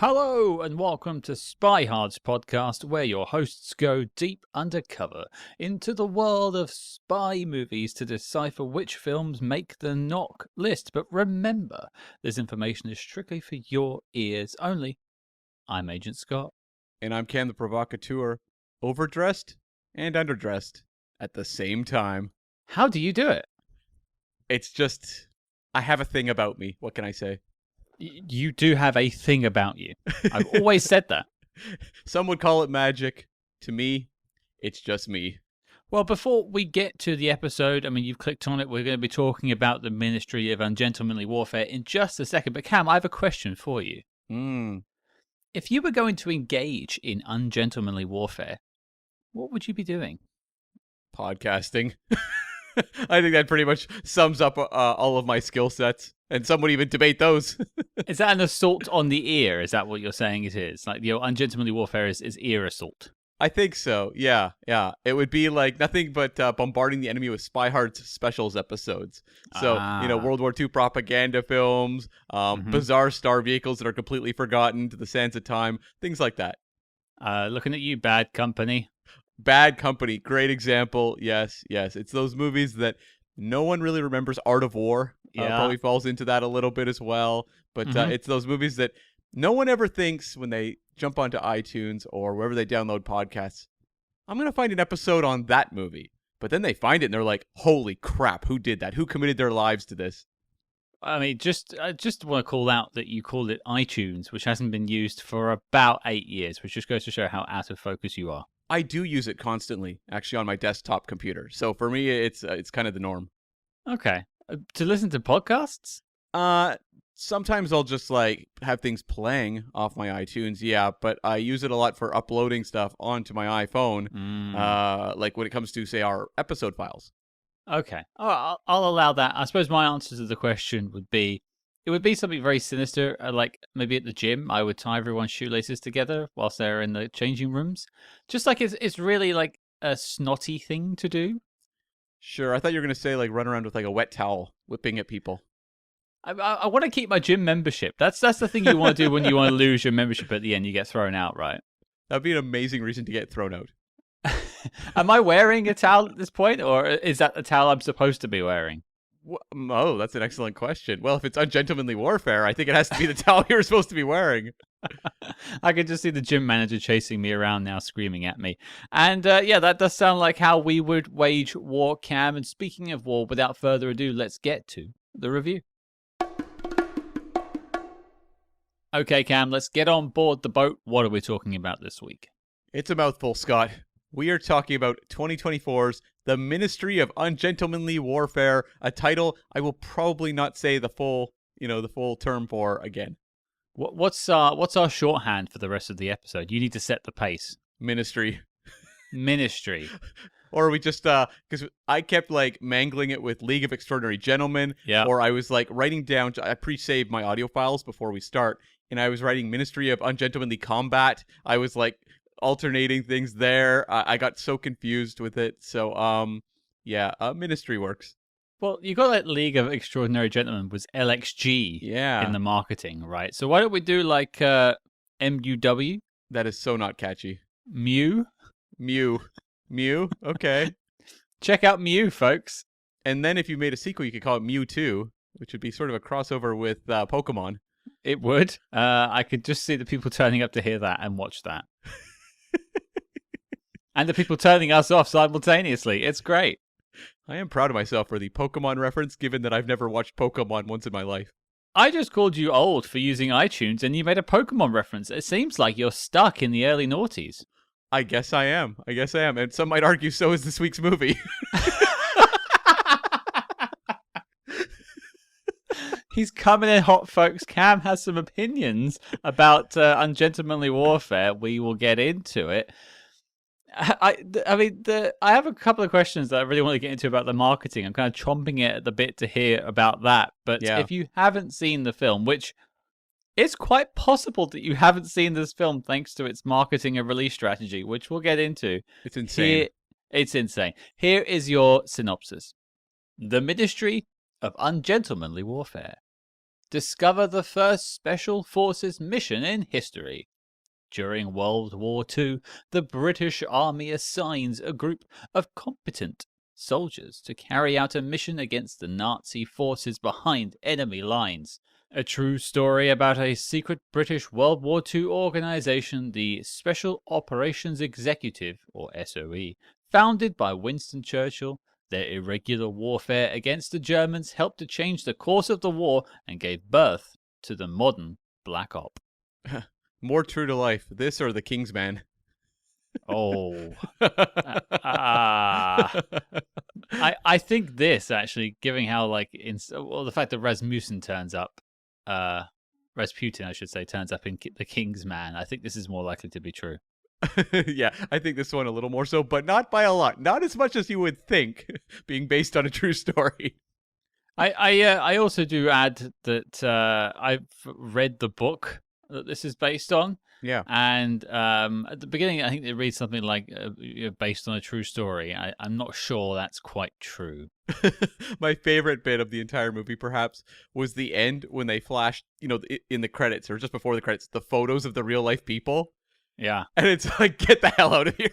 Hello and welcome to Spy Hard's podcast, where your hosts go deep undercover into the world of spy movies to decipher which films make the knock list. But remember, this information is strictly for your ears only. I'm Agent Scott. And I'm Cam the Provocateur, overdressed and underdressed at the same time. How do you do it? It's just, I have a thing about me. What can I say? You do have a thing about you. I've always said that. Some would call it magic. To me, it's just me. Well, before we get to the episode, I mean, you've clicked on it. We're going to be talking about the Ministry of Ungentlemanly Warfare in just a second. But Cam, I have a question for you. If you were going to engage in ungentlemanly warfare, what would you be doing? Podcasting. I think that pretty much sums up all of my skill sets. And some would even debate those. Is that an assault on the ear? Is that what you're saying it is? Like, ungentlemanly warfare is ear assault. I think so. Yeah. It would be like nothing but bombarding the enemy with Spy Hard's specials episodes. So, World War II propaganda films, bizarre star vehicles that are completely forgotten to the sands of time, things like that. Looking at you, Bad Company. Bad Company, great example. Yes. It's those movies that no one really remembers. Art of War probably falls into that a little bit as well. But it's those movies that no one ever thinks when they jump onto iTunes or wherever they download podcasts, I'm going to find an episode on that movie. But then they find it and they're like, holy crap, who did that? Who committed their lives to this? I mean, I just want to call out that you called it iTunes, which hasn't been used for about 8 years, which just goes to show how out of focus you are. I do use it constantly, actually, on my desktop computer. So for me, it's kind of the norm. Okay. To listen to podcasts? Sometimes I'll just like have things playing off my iTunes, but I use it a lot for uploading stuff onto my iPhone, like when it comes to, say, our episode files. Okay. I'll allow that. I suppose my answer to the question would be, it would be something very sinister, like maybe at the gym, I would tie everyone's shoelaces together whilst they're in the changing rooms. Just like it's really like a snotty thing to do. Sure, I thought you were going to say like run around with like a wet towel whipping at people. I want to keep my gym membership. That's the thing you want to do when you want to lose your membership at the end. You get thrown out, right? That'd be an amazing reason to get thrown out. Am I wearing a towel at this point, or is that the towel I'm supposed to be wearing? Oh, that's an excellent question. Well, if it's ungentlemanly warfare, I think it has to be the towel you're supposed to be wearing. I can just see the gym manager chasing me around now, screaming at me. And that does sound like how we would wage war, Cam. And speaking of war, without further ado, let's get to the review. Okay, Cam, let's get on board the boat. What are we talking about this week? It's a mouthful, Scott. We are talking about 2024's The Ministry of Ungentlemanly Warfare, a title I will probably not say the full term for again. What's our shorthand for the rest of the episode? You need to set the pace. Ministry. Or we just, because I kept like mangling it with League of Extraordinary Gentlemen. Yeah. Or I was like writing down, I pre-saved my audio files before we start, and I was writing Ministry of Ungentlemanly Combat. I was like alternating things there. I got so confused with it. So, Ministry works. Well, you got that League of Extraordinary Gentlemen was LXG in the marketing, right? So why don't we do like MUW? That is so not catchy. Mew? Okay. Check out Mew, folks. And then if you made a sequel, you could call it Mewtwo, which would be sort of a crossover with Pokemon. It would. I could just see the people turning up to hear that and watch that. And the people turning us off simultaneously. It's great. I am proud of myself for the Pokemon reference, given that I've never watched Pokemon once in my life. I just called you old for using iTunes, and you made a Pokemon reference. It seems like you're stuck in the early noughties. I guess I am. And some might argue so is this week's movie. He's coming in hot, folks. Cam has some opinions about ungentlemanly warfare. We will get into it. I have a couple of questions that I really want to get into about the marketing. I'm kind of chomping it at the bit to hear about that. But if you haven't seen the film, which it's quite possible that you haven't seen this film thanks to its marketing and release strategy, which we'll get into. It's insane. It's insane. Here is your synopsis. The Ministry of Ungentlemanly Warfare. Discover the first Special Forces mission in history. During World War II, the British Army assigns a group of competent soldiers to carry out a mission against the Nazi forces behind enemy lines. A true story about a secret British World War II organization, the Special Operations Executive, or SOE, founded by Winston Churchill. Their irregular warfare against the Germans helped to change the course of the war and gave birth to the modern Black Op. More true to life, this or the Kingsman? Oh. I think this, actually, given how, the fact that Rasmussen turns up, Rasputin, I should say, turns up in the Kingsman, I think this is more likely to be true. Yeah, I think this one a little more so, but not by a lot. Not as much as you would think, being based on a true story. I also do add that I've read the book that this is based on. Yeah. And at the beginning, I think it reads something like based on a true story. I'm not sure that's quite true. My favorite bit of the entire movie, perhaps, was the end when they flashed, in the credits or just before the credits, the photos of the real life people. Yeah. And it's like, get the hell out of here.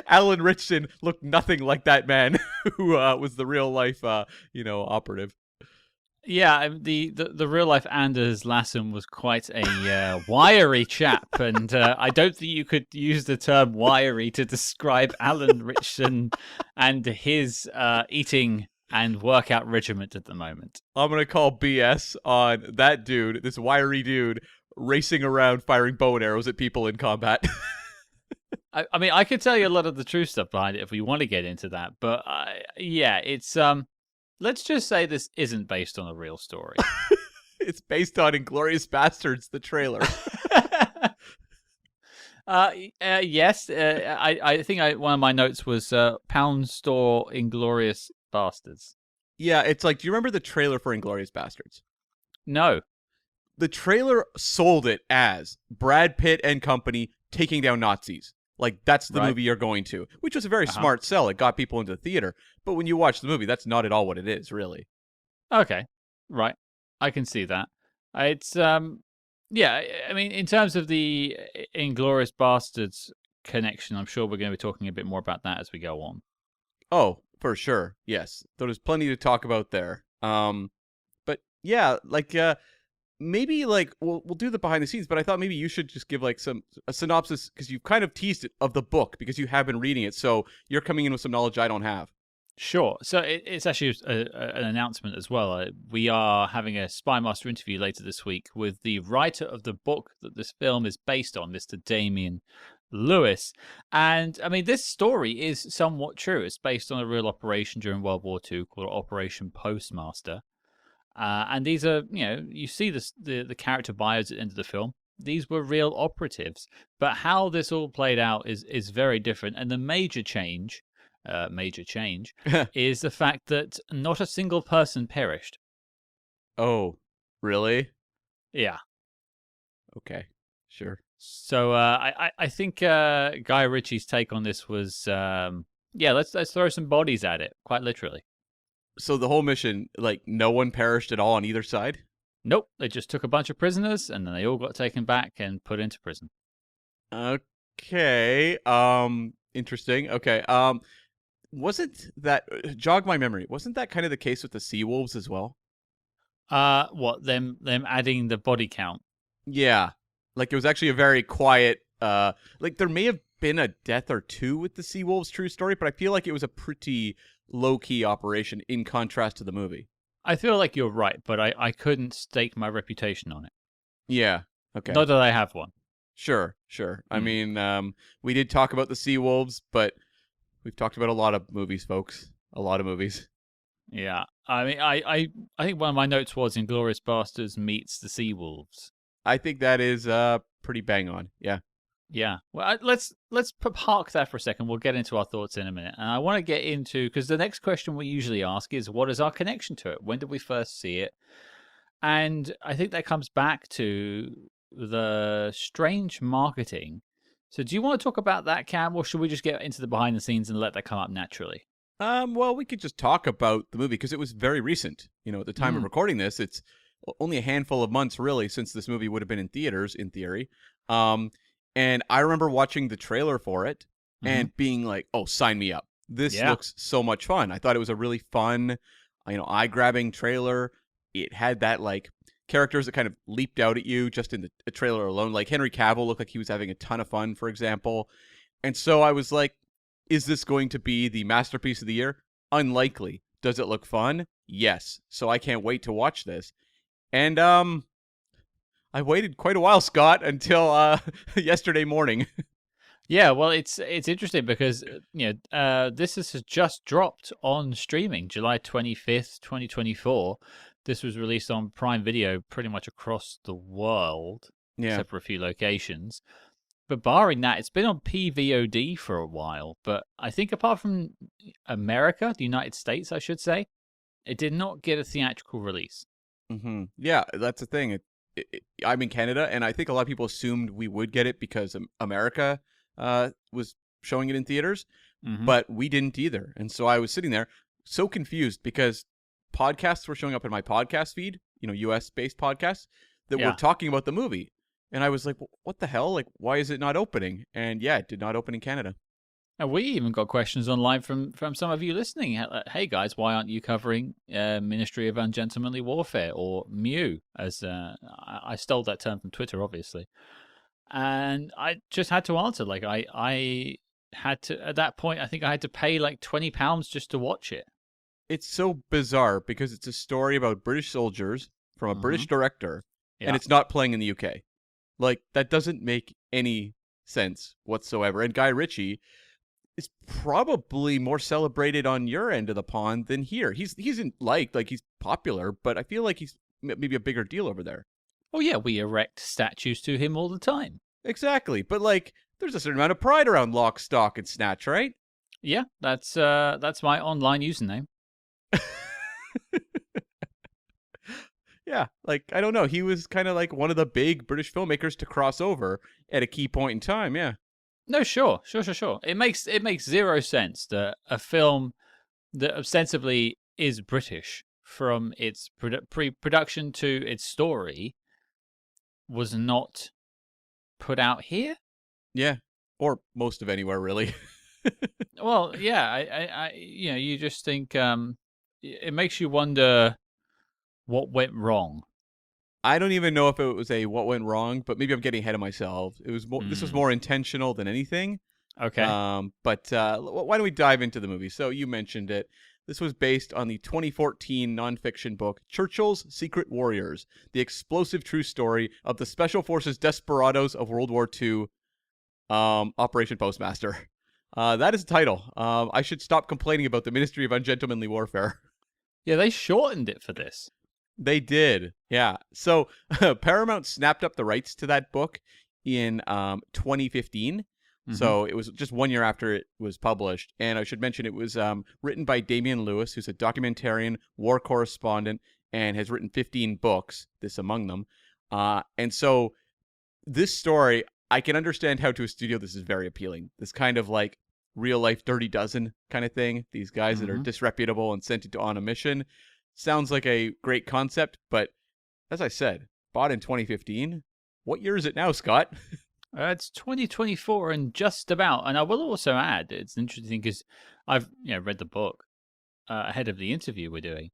Alan Ritchson looked nothing like that man who was the real life, operative. Yeah, the real life Anders Lassen was quite a wiry chap, and I don't think you could use the term wiry to describe Alan Ritchson and his eating and workout regiment at the moment. I'm gonna call BS on that dude, this wiry dude, racing around firing bow and arrows at people in combat. I mean, I could tell you a lot of the true stuff behind it if we want to get into that, but yeah, it's let's just say this isn't based on a real story. It's based on Inglourious Bastards, the trailer. Yes, I think one of my notes was Pound Store Inglourious Bastards. Yeah, it's like, do you remember the trailer for Inglourious Bastards? No. The trailer sold it as Brad Pitt and company taking down Nazis. Like, that's the movie you're going to, which was a very smart sell. It got people into the theater. But when you watch the movie, that's not at all what it is, really. Okay. Right. I can see that. It's, yeah, I mean, in terms of the Inglourious Bastards connection, I'm sure we're going to be talking a bit more about that as we go on. Oh, for sure. Yes. There's plenty to talk about there. But yeah, maybe we'll do the behind the scenes, but I thought maybe you should just give a synopsis, because you've kind of teased it, of the book, because you have been reading it, so you're coming in with some knowledge I don't have. Sure. So it's actually an announcement as well. We are having a Spy Master interview later this week with the writer of the book that this film is based on, Mr. Damien Lewis. And I mean, this story is somewhat true. It's based on a real operation during World War II called Operation Postmaster. And these are, you see the character bios at the end of the film. These were real operatives. But how this all played out is very different. And the major change is the fact that not a single person perished. Oh, really? Yeah. Okay, sure. So I think Guy Ritchie's take on this was, let's throw some bodies at it, quite literally. So the whole mission, no one perished at all on either side? Nope, they just took a bunch of prisoners, and then they all got taken back and put into prison. Okay, interesting. Okay, wasn't that, jog my memory, wasn't that kind of the case with the sea wolves as well? What, them adding the body count? Yeah, it was actually a very quiet, there may have been a death or two with the sea wolves, true story, but I feel like it was a pretty low-key operation in contrast to the movie. I feel like you're right, but I couldn't stake my reputation on it. Yeah, okay. Not that I have one. Sure. I mean, we did talk about the sea wolves, but we've talked about a lot of movies, folks. A lot of movies. Yeah, I mean, I think one of my notes was Inglourious Bastards meets the Sea Wolves. I think that is pretty bang on. Yeah. Yeah. Well, let's park that for a second. We'll get into our thoughts in a minute. And I want to get into, because the next question we usually ask is, what is our connection to it? When did we first see it? And I think that comes back to the strange marketing. So do you want to talk about that, Cam, or should we just get into the behind the scenes and let that come up naturally? Well, we could just talk about the movie because it was very recent. At the time of recording this, it's only a handful of months really since this movie would have been in theaters, in theory. And I remember watching the trailer for it and being like, "Oh, sign me up! This looks so much fun." I thought it was a really fun, eye-grabbing trailer. It had that like characters that kind of leaped out at you just in the trailer alone. Like Henry Cavill looked like he was having a ton of fun, for example. And so I was like, is this going to be the masterpiece of the year? Unlikely. Does it look fun? Yes. So I can't wait to watch this. And I waited quite a while, Scott, until yesterday morning. Yeah, well, it's interesting because this has just dropped on streaming, July 25th, 2024. This was released on Prime Video pretty much across the world, except for a few locations. But barring that, it's been on PVOD for a while. But I think apart from America, the United States, I should say, it did not get a theatrical release. Yeah, that's the thing. I'm in Canada, and I think a lot of people assumed we would get it because America was showing it in theaters, but we didn't either. And so I was sitting there so confused because podcasts were showing up in my podcast feed, US-based podcasts, that were talking about the movie. And I was like, what the hell? Like, why is it not opening? And yeah, it did not open in Canada. And we even got questions online from some of you listening. Hey guys, why aren't you covering Ministry of Ungentlemanly Warfare, or MEW, as I stole that term from Twitter, obviously. And I just had to answer. Like I had to, at that point, I think I had to pay like £20 just to watch it. It's so bizarre because it's a story about British soldiers from a British director, and it's not playing in the UK. Like, that doesn't make any sense whatsoever. And Guy Ritchie is probably more celebrated on your end of the pond than here. He's liked, like he's popular, but I feel like he's maybe a bigger deal over there. Oh yeah, we erect statues to him all the time. Exactly, but like, there's a certain amount of pride around Lock, Stock, and Snatch, right? Yeah, that's my online username. Yeah, like, I don't know. He was kind of like one of the big British filmmakers to cross over at a key point in time, yeah. No, sure. It makes zero sense that a film that ostensibly is British, from its pre-production to its story, was not put out here. Yeah, or most of anywhere, really. Well, yeah, I you just think it makes you wonder what went wrong. I don't even know if it was a what went wrong, but maybe I'm getting ahead of myself. It was this was more intentional than anything. Okay. But why don't we dive into the movie? So you mentioned it. This was based on the 2014 nonfiction book Churchill's Secret Warriors, the explosive true story of the Special Forces desperados of World War II, Operation Postmaster. That is the title. I should stop complaining about the Ministry of Ungentlemanly Warfare. Yeah, they shortened it for this. They did, yeah. So Paramount snapped up the rights to that book in 2015. So it was just 1 year after it was published. And I should mention it was written by Damian Lewis, who's a documentarian, war correspondent, and has written 15 books, this among them. And so this story, I can understand how to a studio this is very appealing. This kind of like real life Dirty Dozen kind of thing. These guys that are disreputable and sent on a mission. Sounds like a great concept, but as I said, bought in 2015. What year is it now, Scott? It's 2024 and just about. And I will also add, it's interesting because I've read the book ahead of the interview we're doing,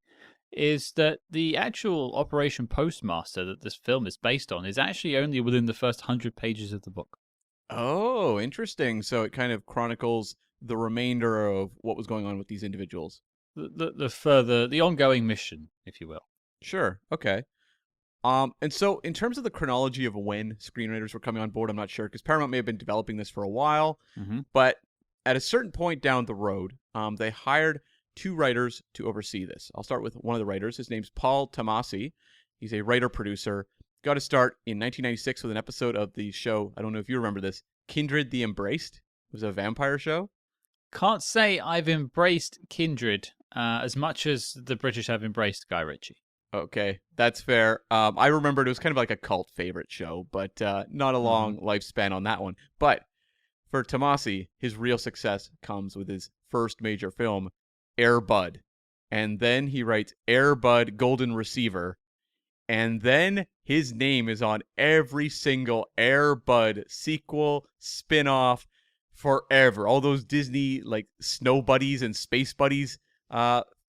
is that the actual Operation Postmaster that this film is based on is actually only within the first 100 pages of the book. Oh, interesting. So it kind of chronicles the remainder of what was going on with these individuals. The ongoing mission, if you will. Sure. Okay. And so in terms of the chronology of when screenwriters were coming on board, I'm not sure because Paramount may have been developing this for a while, but at a certain point down the road, they hired 2 writers to oversee this. I'll start with one of the writers. His name's Paul Tomasi. He's a writer-producer. Got to start in 1996 with an episode of the show. I don't know if you remember this. Kindred the Embraced. It was a vampire show. Can't say I've embraced Kindred as much as the British have embraced Guy Ritchie. Okay, that's fair. I remembered it was kind of like a cult favorite show, but not a long lifespan on that one. But for Tomasi, his real success comes with his first major film, Air Bud. And then he writes Air Bud Golden Receiver. And then his name is on every single Air Bud sequel, spin-off, forever. All those Disney, like, Snow Buddies and Space Buddies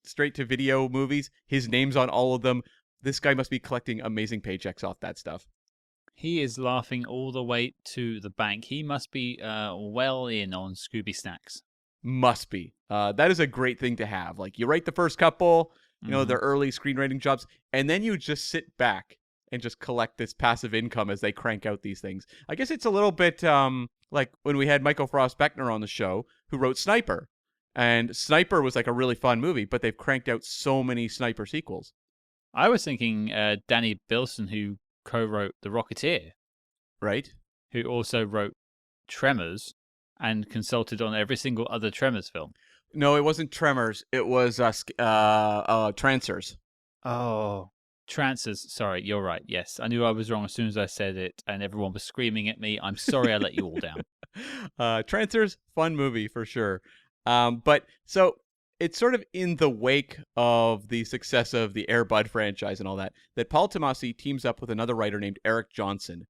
straight-to-video movies, his name's on all of them. This guy must be collecting amazing paychecks off that stuff. He is laughing all the way to the bank. He must be well in on Scooby Snacks. Must be. That is a great thing to have. Like, you write the first couple, you know, their early screenwriting jobs, and then you just sit back and just collect this passive income as they crank out these things. I guess it's a little bit like when we had Michael Frost Beckner on the show, who wrote Sniper. And Sniper was like a really fun movie, but they've cranked out so many Sniper sequels. I was thinking Danny Bilson, who co-wrote The Rocketeer. Right? Who also wrote Tremors and consulted on every single other Tremors film. No, it wasn't Tremors. It was Trancers. Oh, Trancers. Sorry, you're right. Yes, I knew I was wrong as soon as I said it, and everyone was screaming at me. I'm sorry I let you all down. Trancers, fun movie for sure. But so it's sort of in the wake of the success of the Air Bud franchise and all that Paul Tomasi teams up with another writer named Eric Johnson.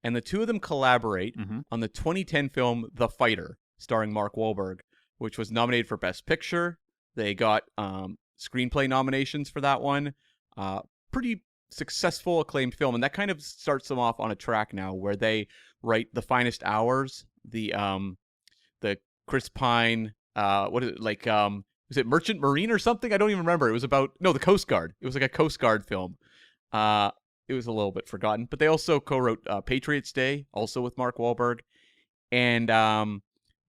And the two of them collaborate on the 2010 film The Fighter, starring Mark Wahlberg, which was nominated for Best Picture. They got screenplay nominations for that one. Pretty successful, acclaimed film. And that kind of starts them off on a track now where they write The Finest Hours, the Chris Pine, what is it, like, was it Merchant Marine or something? I don't even remember. It was about, no, the Coast Guard. It was like a Coast Guard film. It was a little bit forgotten. But they also co-wrote Patriots Day, also with Mark Wahlberg. And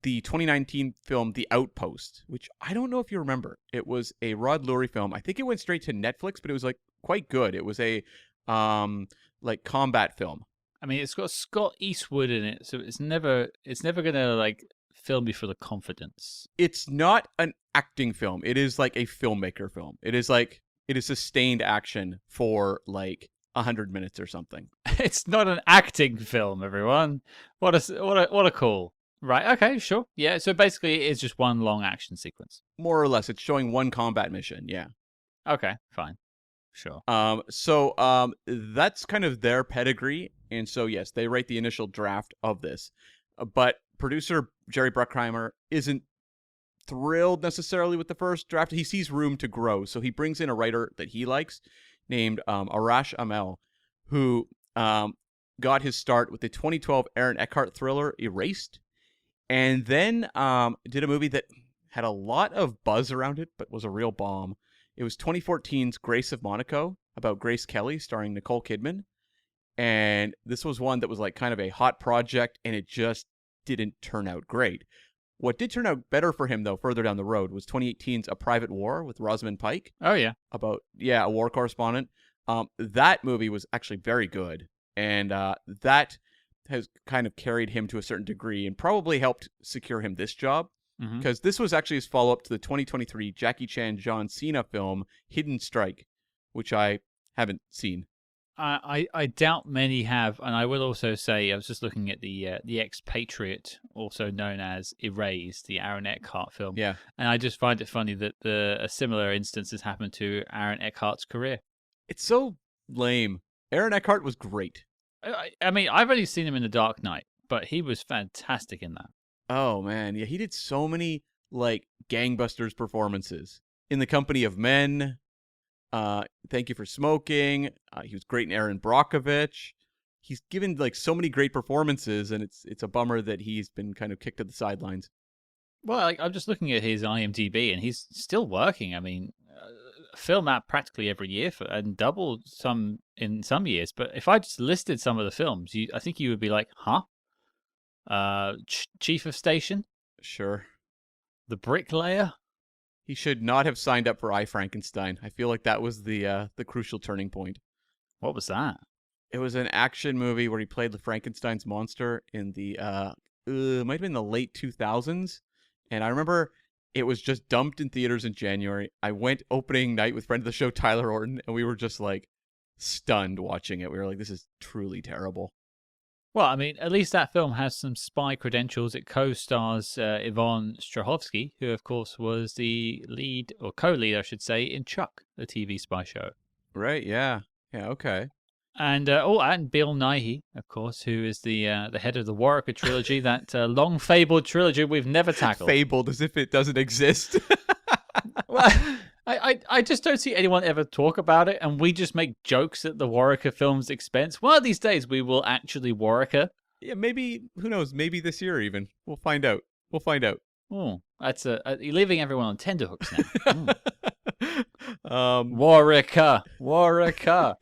the 2019 film The Outpost, which I don't know if you remember. It was a Rod Lurie film. I think it went straight to Netflix, but it was like quite good. It was a like combat film. I mean, it's got Scott Eastwood in it, so it's never gonna like fill me for the confidence. It's not an acting film. It is like a filmmaker film. It is sustained action for like 100 minutes or something. It's not an acting film, everyone. What a call. Right, okay, sure. Yeah, so basically it's just one long action sequence. More or less. It's showing one combat mission, yeah. Okay, fine. Sure. So that's kind of their pedigree. And so, yes, they write the initial draft of this. But producer Jerry Bruckheimer isn't thrilled necessarily with the first draft. He sees room to grow. So he brings in a writer that he likes named Arash Amel, who got his start with the 2012 Aaron Eckhart thriller Erased. And then did a movie that had a lot of buzz around it, but was a real bomb. It was 2014's Grace of Monaco, about Grace Kelly, starring Nicole Kidman. And this was one that was like kind of a hot project, and it just didn't turn out great. What did turn out better for him, though, further down the road, was 2018's A Private War with Rosamund Pike. Oh, yeah. About, a war correspondent. That movie was actually very good. And that has kind of carried him to a certain degree and probably helped secure him this job. Because this was actually his follow-up to the 2023 Jackie Chan John Cena film Hidden Strike, which I haven't seen. I doubt many have, and I will also say I was just looking at the Expatriate, also known as Erased, the Aaron Eckhart film. Yeah, and I just find it funny that a similar instance has happened to Aaron Eckhart's career. It's so lame. Aaron Eckhart was great. I mean, I've only seen him in The Dark Knight, but he was fantastic in that. Oh man, yeah, he did so many like gangbusters performances in The Company of Men. Thank You for Smoking. He was great in Erin Brockovich. He's given like so many great performances, and it's a bummer that he's been kind of kicked to the sidelines. Well, like, I'm just looking at his IMDb, and he's still working. I mean, film out practically every year and double some in some years. But if I just listed some of the films, I think you would be like, huh? Chief of Station? Sure. The Bricklayer? He should not have signed up for I, Frankenstein. I feel like that was the crucial turning point. What was that? It was an action movie where he played the Frankenstein's monster in the it might have been the late 2000s. And I remember it was just dumped in theaters in January. I went opening night with friend of the show Tyler Orton, and we were just like stunned watching it. We were like, this is truly terrible. Well, I mean, at least that film has some spy credentials. It co-stars Yvonne Strahovski, who, of course, was the lead, or co-lead, I should say, in Chuck, the TV spy show. Right, yeah. Yeah, okay. And and Bill Nighy, of course, who is the head of the Warwicker trilogy, that long fabled trilogy we've never tackled. Fabled as if it doesn't exist. Well, I just don't see anyone ever talk about it, and we just make jokes at the Warwicker film's expense. One of these days, we will actually Warwicker. Yeah, maybe, who knows, maybe this year even. We'll find out. We'll find out. Oh, that's you're leaving everyone on tenterhooks now. Warwicker. Warwicker.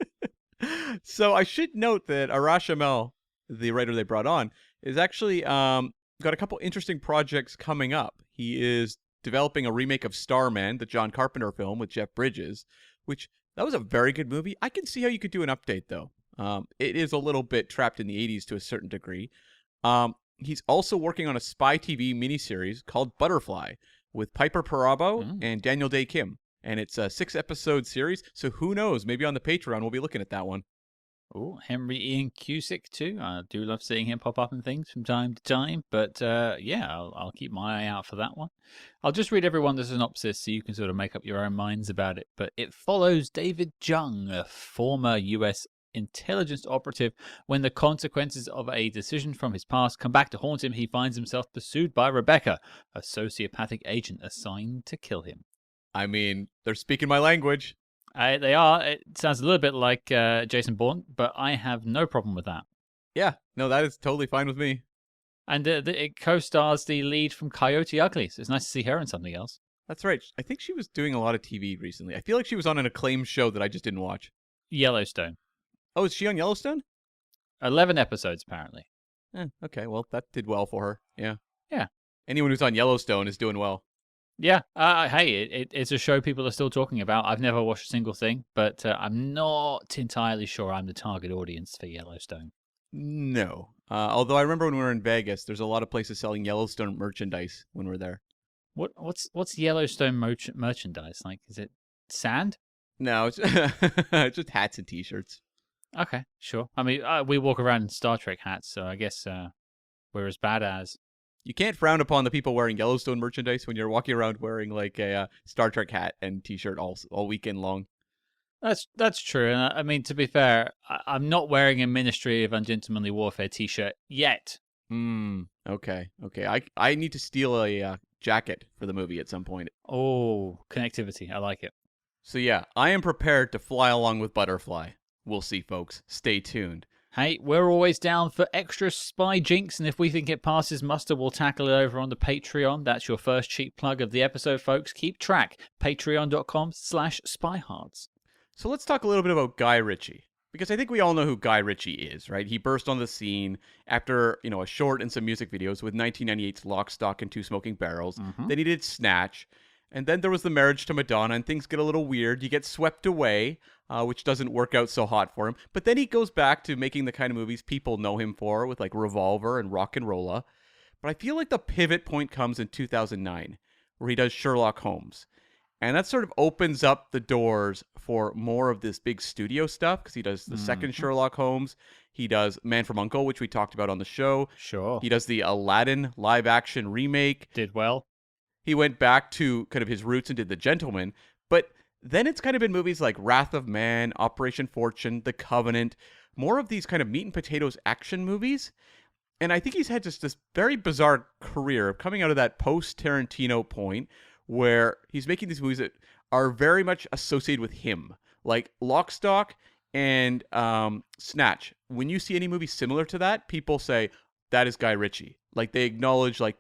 So I should note that Arash Amel, the writer they brought on, is actually got a couple interesting projects coming up. He is developing a remake of Starman, the John Carpenter film with Jeff Bridges, which that was a very good movie. I can see how you could do an update though. It is a little bit trapped in the 80s to a certain degree. He's also working on a spy TV miniseries called Butterfly with Piper Perabo and Daniel Day Kim. And it's a 6-episode series, so who knows? Maybe on the Patreon we'll be looking at that one. Oh, Henry Ian Cusick too. I do love seeing him pop up in things from time to time. But yeah, I'll keep my eye out for that one. I'll just read everyone the synopsis so you can sort of make up your own minds about it. But it follows David Jung, a former U.S. intelligence operative. When the consequences of a decision from his past come back to haunt him, he finds himself pursued by Rebecca, a sociopathic agent assigned to kill him. I mean, they're speaking my language. They are. It sounds a little bit like Jason Bourne, but I have no problem with that. Yeah, no, that is totally fine with me. And it co-stars the lead from Coyote Ugly, so it's nice to see her in something else. That's right. I think she was doing a lot of TV recently. I feel like she was on an acclaimed show that I just didn't watch. Yellowstone. Oh, is she on Yellowstone? 11 episodes, apparently. Okay, well, that did well for her. Yeah. Yeah. Anyone who's on Yellowstone is doing well. Yeah, hey, it's a show people are still talking about. I've never watched a single thing, but I'm not entirely sure I'm the target audience for Yellowstone. No. Although I remember when we were in Vegas, there's a lot of places selling Yellowstone merchandise when we're there. What's Yellowstone merchandise? Like, is it sand? No, it's it's just hats and T-shirts. Okay, sure. I mean, we walk around in Star Trek hats, so I guess we're as bad as. You can't frown upon the people wearing Yellowstone merchandise when you're walking around wearing like a Star Trek hat and T-shirt all weekend long. That's true. And I mean, to be fair, I'm not wearing a Ministry of Ungentlemanly Warfare T-shirt yet. Okay. I need to steal a jacket for the movie at some point. Oh, connectivity. I like it. So yeah, I am prepared to fly along with Butterfly. We'll see, folks. Stay tuned. Hey, we're always down for extra spy jinx, and if we think it passes muster, we'll tackle it over on the Patreon. That's your first cheap plug of the episode, folks. Keep track. Patreon.com/spyhards. So let's talk a little bit about Guy Ritchie, because I think we all know who Guy Ritchie is, right? He burst on the scene after, a short and some music videos with 1998's Lock, Stock, and Two Smoking Barrels. Then he did Snatch. And then there was The Marriage to Madonna, and things get a little weird. You get Swept Away, which doesn't work out so hot for him. But then he goes back to making the kind of movies people know him for, with like Revolver and Rock and Rolla. But I feel like the pivot point comes in 2009, where he does Sherlock Holmes. And that sort of opens up the doors for more of this big studio stuff, because he does the second Sherlock Holmes. He does Man from U.N.C.L.E., which we talked about on the show. Sure. He does the Aladdin live-action remake. Did well. He went back to kind of his roots and did The Gentleman. But then it's kind of been movies like Wrath of Man, Operation Fortune, The Covenant, more of these kind of meat and potatoes action movies. And I think he's had just this very bizarre career of coming out of that post-Tarantino point where he's making these movies that are very much associated with him. Like Lock, Stock, and Snatch. When you see any movie similar to that, people say, that is Guy Ritchie. Like, they acknowledge, like,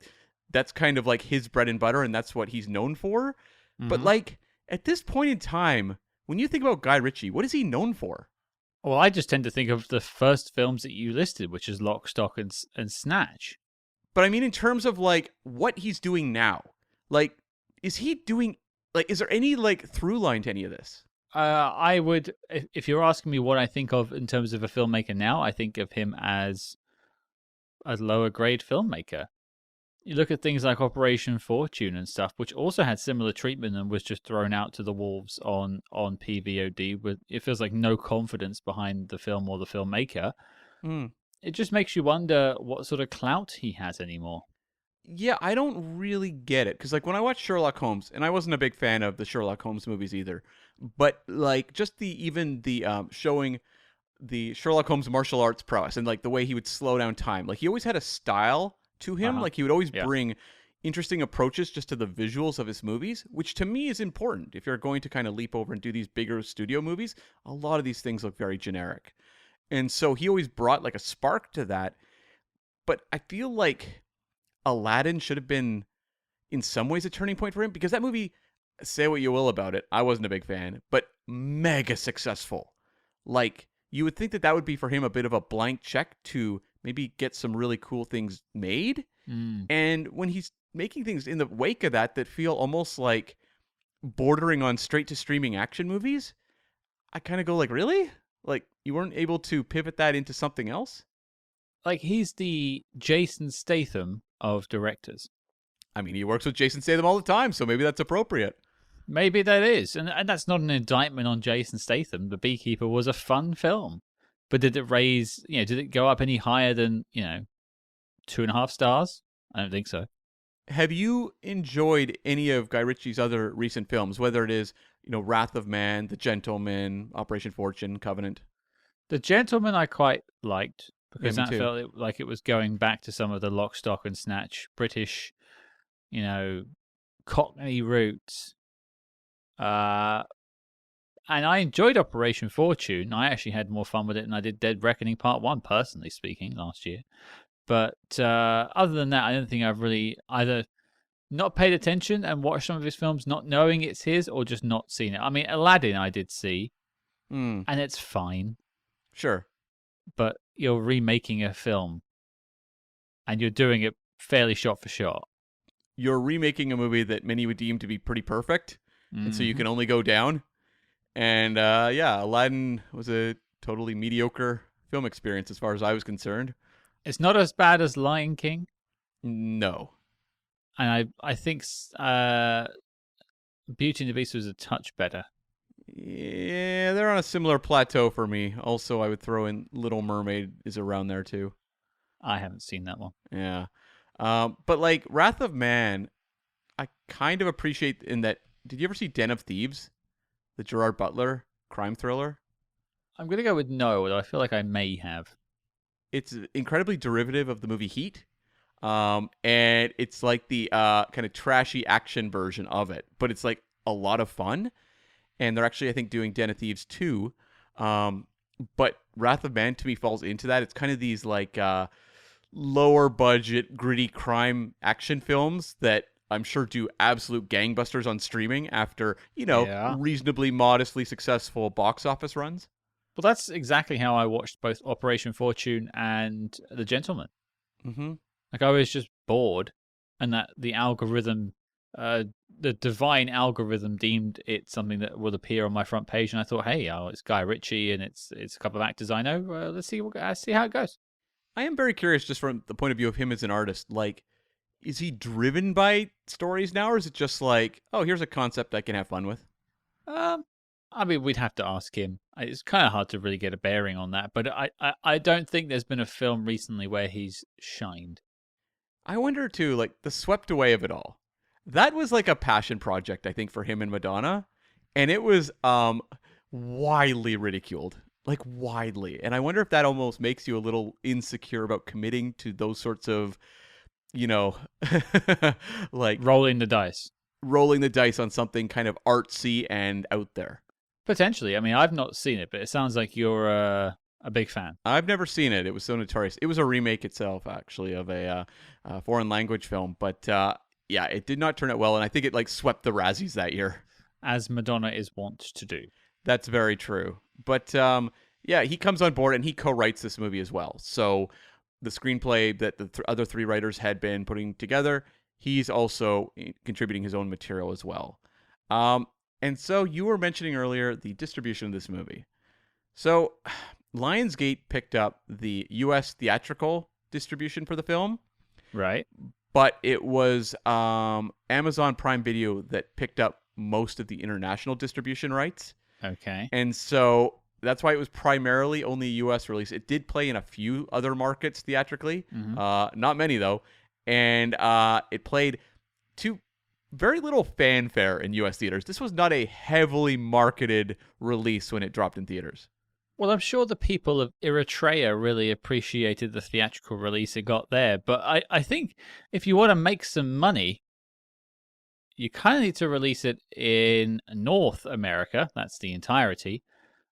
that's kind of like his bread and butter, and that's what he's known for. But, like, at this point in time, when you think about Guy Ritchie, what is he known for? Well, I just tend to think of the first films that you listed, which is Lock, Stock, and Snatch. But I mean, in terms of, like, what he's doing now, like, is he doing, like, is there any, like, through line to any of this? I would, if you're asking me what I think of in terms of a filmmaker now, I think of him as a lower grade filmmaker. You look at things like Operation Fortune and stuff, which also had similar treatment and was just thrown out to the wolves on PVOD. With it feels like no confidence behind the film or the filmmaker. it just makes you wonder what sort of clout he has anymore. Yeah, I don't really get it because, like, when I watched Sherlock Holmes, and I wasn't a big fan of the Sherlock Holmes movies either, but like just the showing the Sherlock Holmes martial arts prowess and like the way he would slow down time, like he always had a style to him. Like he would always bring interesting approaches just to the visuals of his movies, which to me is important. If you're going to kind of leap over and do these bigger studio movies, a lot of these things look very generic, and so he always brought like a spark to that. But I feel like Aladdin should have been, in some ways, a turning point for him because that movie, say what you will about it, I wasn't a big fan, but mega successful. Like, you would think that that would be for him a bit of a blank check to maybe get some really cool things made. And when he's making things in the wake of that feel almost like bordering on straight to streaming action movies, I kind of go like, really? Like, you weren't able to pivot that into something else? Like, he's the Jason Statham of directors. I mean, he works with Jason Statham all the time, so maybe that's appropriate. Maybe that is. And that's not an indictment on Jason Statham. The Beekeeper was a fun film. But did it raise, did it go up any higher than, 2.5 stars? I don't think so. Have you enjoyed any of Guy Ritchie's other recent films, whether it is, Wrath of Man, The Gentleman, Operation Fortune, Covenant? The Gentleman I quite liked because Yeah, that felt like it was going back to some of the Lock, Stock and Snatch British, Cockney roots. And I enjoyed Operation Fortune. I actually had more fun with it than I did Dead Reckoning Part 1, personally speaking, last year. But other than that, I don't think I've really either not paid attention and watched some of his films not knowing it's his or just not seen it. I mean, Aladdin I did see, and it's fine. Sure. But you're remaking a film, and you're doing it fairly shot for shot. You're remaking a movie that many would deem to be pretty perfect, and so you can only go down. And Aladdin was a totally mediocre film experience as far as I was concerned. It's not as bad as Lion King. No. And I think Beauty and the Beast was a touch better. Yeah, they're on a similar plateau for me. Also, I would throw in Little Mermaid is around there too. I haven't seen that one. Yeah. But like Wrath of Man, I kind of appreciate in that. Did you ever see Den of Thieves? The Gerard Butler crime thriller? I'm going to go with no, although I feel like I may have. It's incredibly derivative of the movie Heat. And it's like the kind of trashy action version of it. But it's like a lot of fun. And they're actually, I think, doing Den of Thieves 2. But Wrath of Man, to me, falls into that. It's kind of these like lower budget, gritty crime action films that I'm sure do absolute gangbusters on streaming after, reasonably modestly successful box office runs. Well, that's exactly how I watched both Operation Fortune and The Gentleman. Mm-hmm. Like, I was just bored, and that the algorithm, the divine algorithm deemed it something that would appear on my front page, and I thought, hey, it's Guy Ritchie, and it's a couple of actors I know. Let's see how it goes. I am very curious, just from the point of view of him as an artist, like, is he driven by stories now, or is it just like, oh, here's a concept I can have fun with? I mean, we'd have to ask him. It's kind of hard to really get a bearing on that, but I don't think there's been a film recently where he's shined. I wonder, too, like, the swept away of it all. That was like a passion project, I think, for him and Madonna, and it was widely ridiculed. Like, widely. And I wonder if that almost makes you a little insecure about committing to those sorts of, like... Rolling the dice. Rolling the dice on something kind of artsy and out there. Potentially. I mean, I've not seen it, but it sounds like you're a big fan. I've never seen it. It was so notorious. It was a remake itself, actually, of a foreign language film. But, yeah, it did not turn out well, and I think it, like, swept the Razzies that year. As Madonna is wont to do. That's very true. But, yeah, he comes on board, and he co-writes this movie as well. So the screenplay that the other three writers had been putting together, he's also contributing his own material as well. And so you were mentioning earlier the distribution of this movie. So Lionsgate picked up the U.S. theatrical distribution for the film. Right. But it was Amazon Prime Video that picked up most of the international distribution rights. Okay. And so that's why it was primarily only a U.S. release. It did play in a few other markets theatrically, not many though, and it played to very little fanfare in U.S. theaters. This was not a heavily marketed release when it dropped in theaters. Well, I'm sure the people of Eritrea really appreciated the theatrical release it got there, but I think if you want to make some money, you kind of need to release it in North America, that's the entirety,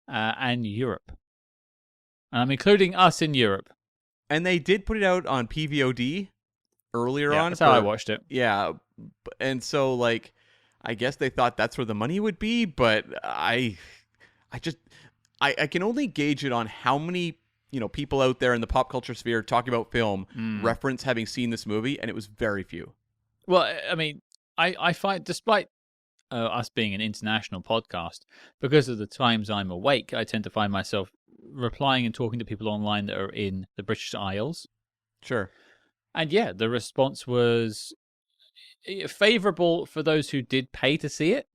and Europe. I'm including us in Europe. And they did put it out on PVOD earlier on. That's how I watched it. Yeah, and so like, I guess they thought that's where the money would be, but I can only gauge it on how many people out there in the pop culture sphere talking about film reference having seen this movie, and it was very few. Well, I mean, I find, despite us being an international podcast, because of the times I'm awake, I tend to find myself replying and talking to people online that are in the British Isles. Sure. And yeah, the response was favorable for those who did pay to see it,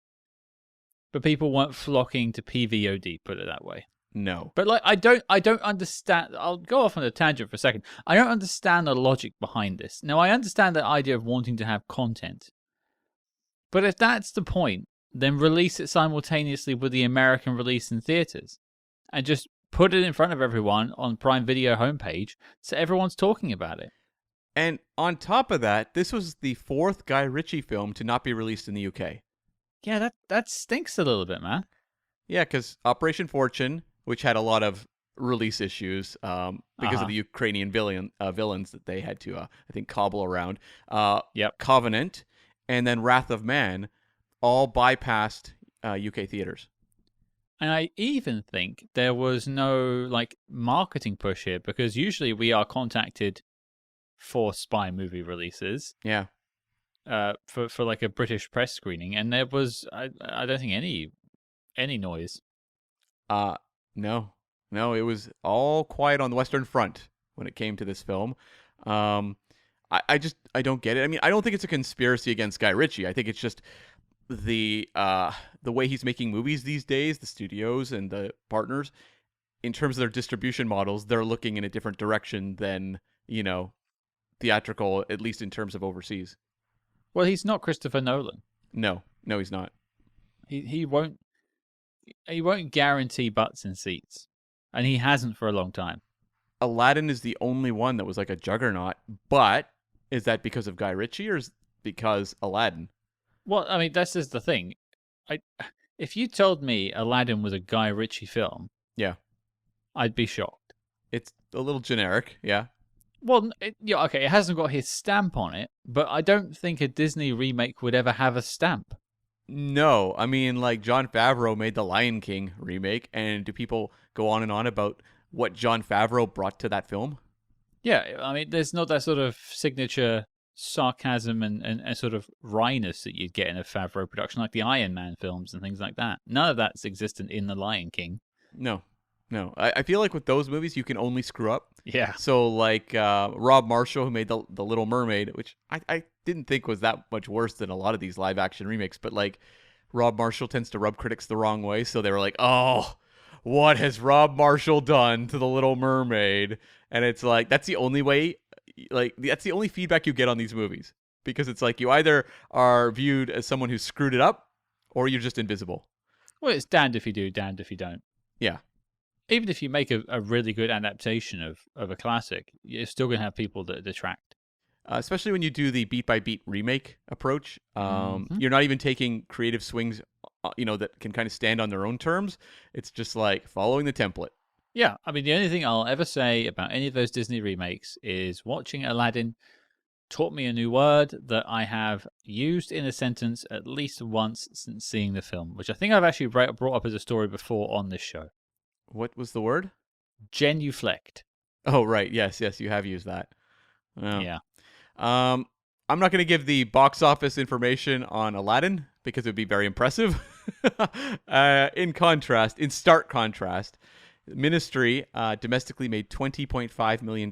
but people weren't flocking to PVOD, put it that way. No. But like, I don't understand. I'll go off on a tangent for a second. I don't understand the logic behind this. Now, I understand the idea of wanting to have content. But if that's the point, then release it simultaneously with the American release in theaters. And just put it in front of everyone on Prime Video homepage so everyone's talking about it. And on top of that, this was the 4th Guy Ritchie film to not be released in the UK. Yeah, that stinks a little bit, man. Yeah, because Operation Fortune, which had a lot of release issues because of the Ukrainian villains that they had to, I think, cobble around. Covenant, and then Wrath of Man, all bypassed UK theaters. And I even think there was no like marketing push here, because usually we are contacted for spy movie releases. Yeah. For like a British press screening, and there was I don't think any noise. No, it was all quiet on the Western Front when it came to this film. I don't get it. I mean, I don't think it's a conspiracy against Guy Ritchie. I think it's just the way he's making movies these days, the studios and the partners, in terms of their distribution models, they're looking in a different direction than, theatrical, at least in terms of overseas. Well, he's not Christopher Nolan. No, he's not. He won't guarantee butts in seats, and he hasn't for a long time. Aladdin is the only one that was like a juggernaut, but is that because of Guy Ritchie or is because Aladdin? Well, I mean, that's just the thing. If you told me Aladdin was a Guy Ritchie film, yeah, I'd be shocked. It's a little generic, yeah. Well, okay, it hasn't got his stamp on it, but I don't think a Disney remake would ever have a stamp. No, I mean, like, Jon Favreau made the Lion King remake, and do people go on and on about what Jon Favreau brought to that film? Yeah, I mean, there's not that sort of signature sarcasm and sort of wryness that you'd get in a Favreau production, like the Iron Man films and things like that. None of that's existent in the Lion King. No. I feel like with those movies, you can only screw up. Yeah. So, like, Rob Marshall, who made the Little Mermaid, which I didn't think was that much worse than a lot of these live-action remakes, but, like, Rob Marshall tends to rub critics the wrong way, so they were like, oh, what has Rob Marshall done to the Little Mermaid? And it's like, that's the only way, like, that's the only feedback you get on these movies. Because it's like, you either are viewed as someone who screwed it up, or you're just invisible. Well, it's damned if you do, damned if you don't. Yeah. Even if you make a really good adaptation of a classic, you're still going to have people that detract. Especially when you do the beat-by-beat remake approach. You're not even taking creative swings, that can kind of stand on their own terms. It's just like following the template. Yeah, I mean, the only thing I'll ever say about any of those Disney remakes is watching Aladdin taught me a new word that I have used in a sentence at least once since seeing the film, which I think I've actually brought up as a story before on this show. What was the word? Genuflect. Oh, right. Yes, you have used that. Oh. Yeah. I'm not going to give the box office information on Aladdin because it would be very impressive. In stark contrast, Ministry domestically made $20.5 million,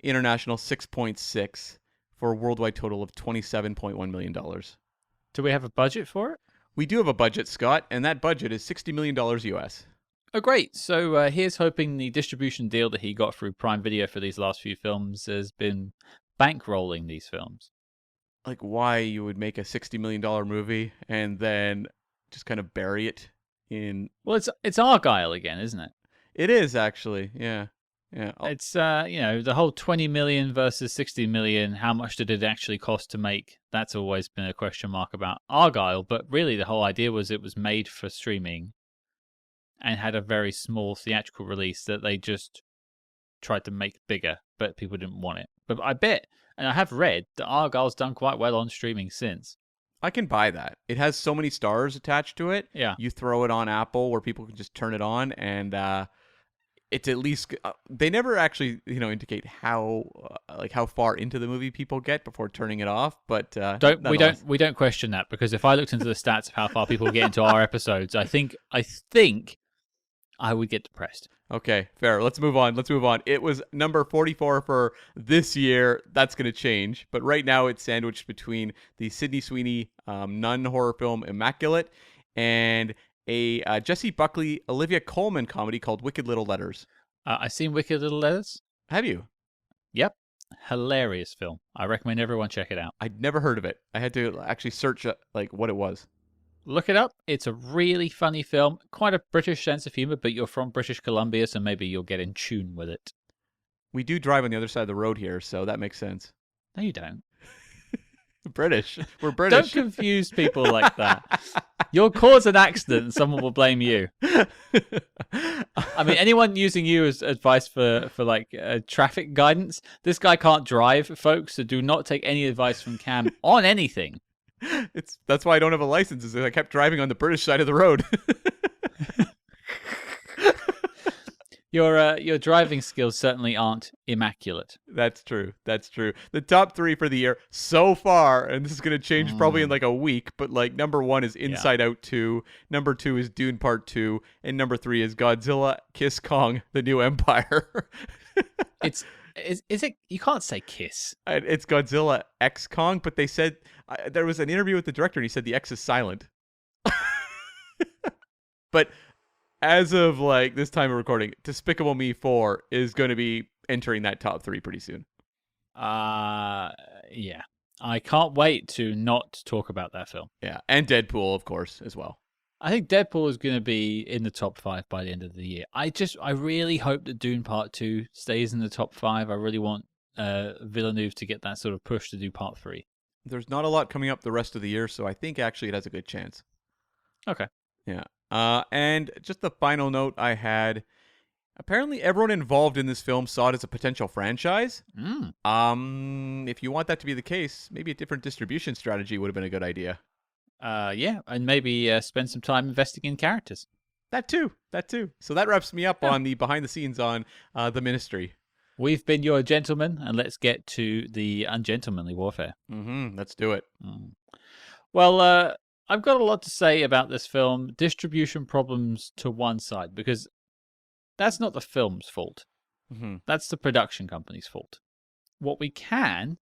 international 6.6, for a worldwide total of $27.1 million. Do we have a budget for it? We do have a budget, Scott, and that budget is $60 million US. Oh, great. So here's hoping the distribution deal that he got through Prime Video for these last few films has been bankrolling these films. Like why you would make a $60 million movie and then just kind of bury it in. Well, it's Argyle again, isn't it? It is actually, yeah. Yeah. It's the whole 20 million versus 60 million. How much did it actually cost to make? That's always been a question mark about Argyle. But really, the whole idea was it was made for streaming and had a very small theatrical release that they just tried to make bigger, but people didn't want it. But I bet, and I have read that Argyle's done quite well on streaming since. I can buy that. It has so many stars attached to it. Yeah. You throw it on Apple where people can just turn it on, and it's at least they never actually indicate how far into the movie people get before turning it off. But we don't question that, because if I looked into the stats of how far people get into our episodes, I think I would get depressed. Okay, fair. Let's move on. It was number 44 for this year. That's going to change. But right now it's sandwiched between the Sydney Sweeney nun horror film Immaculate and a Jessie Buckley, Olivia Colman comedy called Wicked Little Letters. I've seen Wicked Little Letters. Have you? Yep. Hilarious film. I recommend everyone check it out. I'd never heard of it. I had to actually search what it was. Look it up. It's a really funny film. Quite a British sense of humor, but you're from British Columbia, so maybe you'll get in tune with it. We do drive on the other side of the road here, so that makes sense. No, you don't. British. We're British. Don't confuse people like that. You'll cause an accident and someone will blame you. I mean, anyone using you as advice for traffic guidance, this guy can't drive, folks, so do not take any advice from Cam on anything. That's why I don't have a license, is I kept driving on the British side of the road. Your driving skills certainly aren't immaculate. That's true. The top 3 for the year so far, and this is going to change probably in like a week, but like number 1 is Inside Out 2, number 2 is Dune Part 2, and number 3 is Godzilla Kiss Kong: The New Empire. Is it? You can't say Kiss. It's Godzilla X Kong, but they said there was an interview with the director and he said the X is silent. But as of like this time of recording, Despicable Me 4 is going to be entering that top 3 pretty soon. Yeah. I can't wait to not talk about that film. Yeah, and Deadpool, of course, as well. I think Deadpool is going to be in the top 5 by the end of the year. I really hope that Dune Part 2 stays in the top 5. I really want Villeneuve to get that sort of push to do Part 3. There's not a lot coming up the rest of the year, so I think actually it has a good chance. Okay. Yeah. And just the final note I had, apparently everyone involved in this film saw it as a potential franchise. If you want that to be the case, maybe a different distribution strategy would have been a good idea. Yeah, and maybe spend some time investing in characters. That too. So that wraps me up on the behind the scenes on the Ministry. We've been your gentlemen, and let's get to the ungentlemanly warfare. Let's do it. Well, I've got a lot to say about this film. Distribution problems to one side, because that's not the film's fault. That's the production company's fault. What we can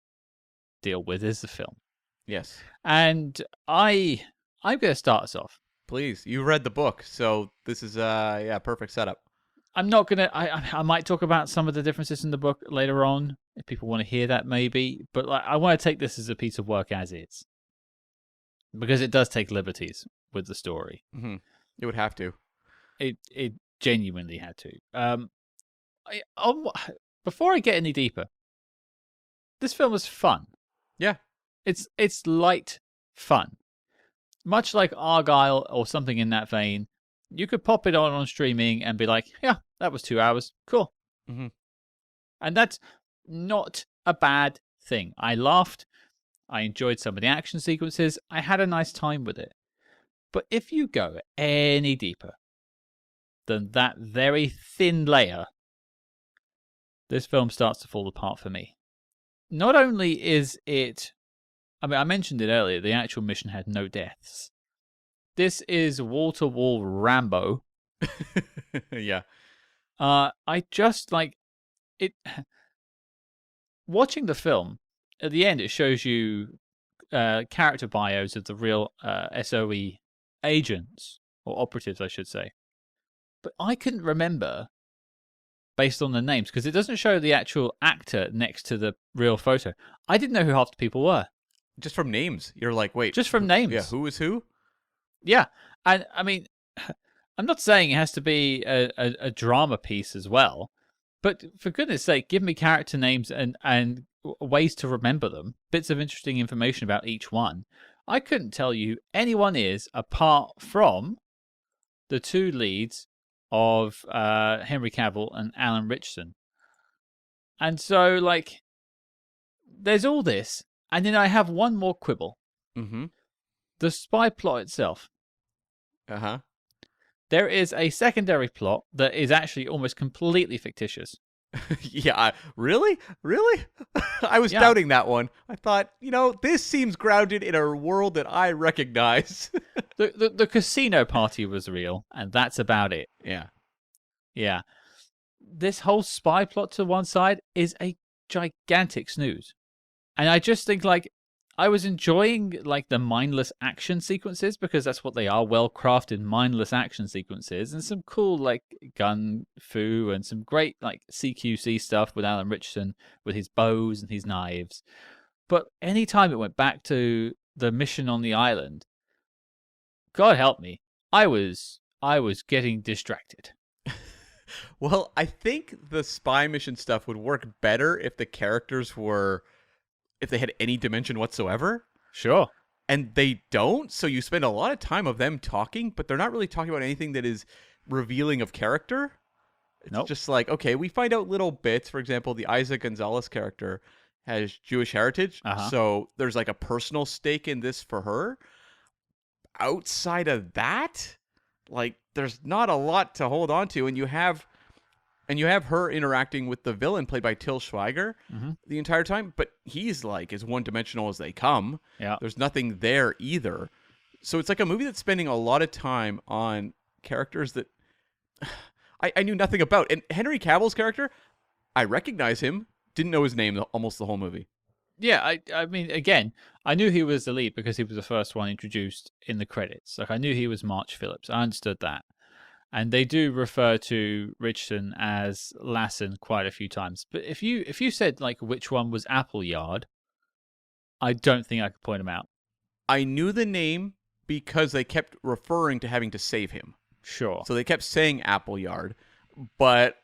deal with is the film. Yes. And I'm going to start us off. Please. You read the book, so this is perfect setup. I'm not going to... I might talk about some of the differences in the book later on, if people want to hear that maybe. But I want to take this as a piece of work as is. Because it does take liberties with the story. It would have to. It genuinely had to. Before I get any deeper, this film was fun. Yeah. It's light fun. Much like Argyle or something in that vein, you could pop it on streaming and be like, yeah, that was 2 hours. Cool. And that's not a bad thing. I laughed. I enjoyed some of the action sequences. I had a nice time with it. But if you go any deeper than that very thin layer, this film starts to fall apart for me. Not only is it... I mentioned it earlier, the actual mission had no deaths. This is wall-to-wall Rambo. Yeah. I just like it. Watching the film, at the end, it shows you character bios of the real SOE agents, or operatives, I should say. but I couldn't remember based on the names because it doesn't show the actual actor next to the real photo. I didn't know who half the people were. Just from names. You're like, wait. Just from names. Yeah, who is who? Yeah. And I mean, I'm not saying it has to be a drama piece as well, but for goodness sake, give me character names and ways to remember them, bits of interesting information about each one. I couldn't tell you who anyone is apart from the two leads of Henry Cavill and Alan Ritchson. And so, like, there's all this, and then I have one more quibble. Mm-hmm. The spy plot itself. Uh-huh. There is a secondary plot that is actually almost completely fictitious. Yeah, really? I was doubting that one. I thought, this seems grounded in a world that I recognize. The casino party was real, and that's about it. Yeah. This whole spy plot to one side is a gigantic snooze. And I just think, like, I was enjoying, like, the mindless action sequences because that's what they are, well-crafted, mindless action sequences, and some cool, like, gun fu and some great, like, CQC stuff with Alan Ritchson with his bows and his knives. But any time it went back to the mission on the island, God help me, I was getting distracted. Well, I think the spy mission stuff would work better if the characters if they had any dimension whatsoever. Sure. And they don't, so you spend a lot of time of them talking, but they're not really talking about anything that is revealing of character. It's just like, okay, we find out little bits. For example, the Eiza González character has Jewish heritage, so there's like a personal stake in this for her. Outside of that, like, there's not a lot to hold on to, and you have her interacting with the villain played by Till Schweiger the entire time, but he's like as one-dimensional as they come. Yeah. There's nothing there either. So it's like a movie that's spending a lot of time on characters that I knew nothing about. And Henry Cavill's character, I recognize him, didn't know his name almost the whole movie. Yeah, I mean, again, I knew he was the lead because he was the first one introduced in the credits. Like, I knew he was March Phillips. I understood that. And they do refer to Ritchson as Lassen quite a few times. But if you said, like, which one was Appleyard, I don't think I could point him out. I knew the name because they kept referring to having to save him. Sure. So they kept saying Appleyard. But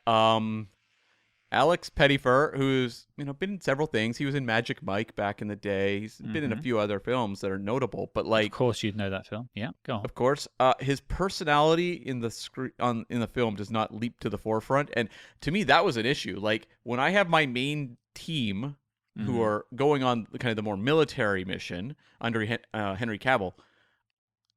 Alex Pettyfer, who's been in several things. He was in Magic Mike back in the day. He's been in a few other films that are notable. But, like, of course, you'd know that film. Yeah, go on. Of course, his personality in the film does not leap to the forefront, and to me, that was an issue. Like, when I have my main team who are going on kind of the more military mission under Henry Cavill,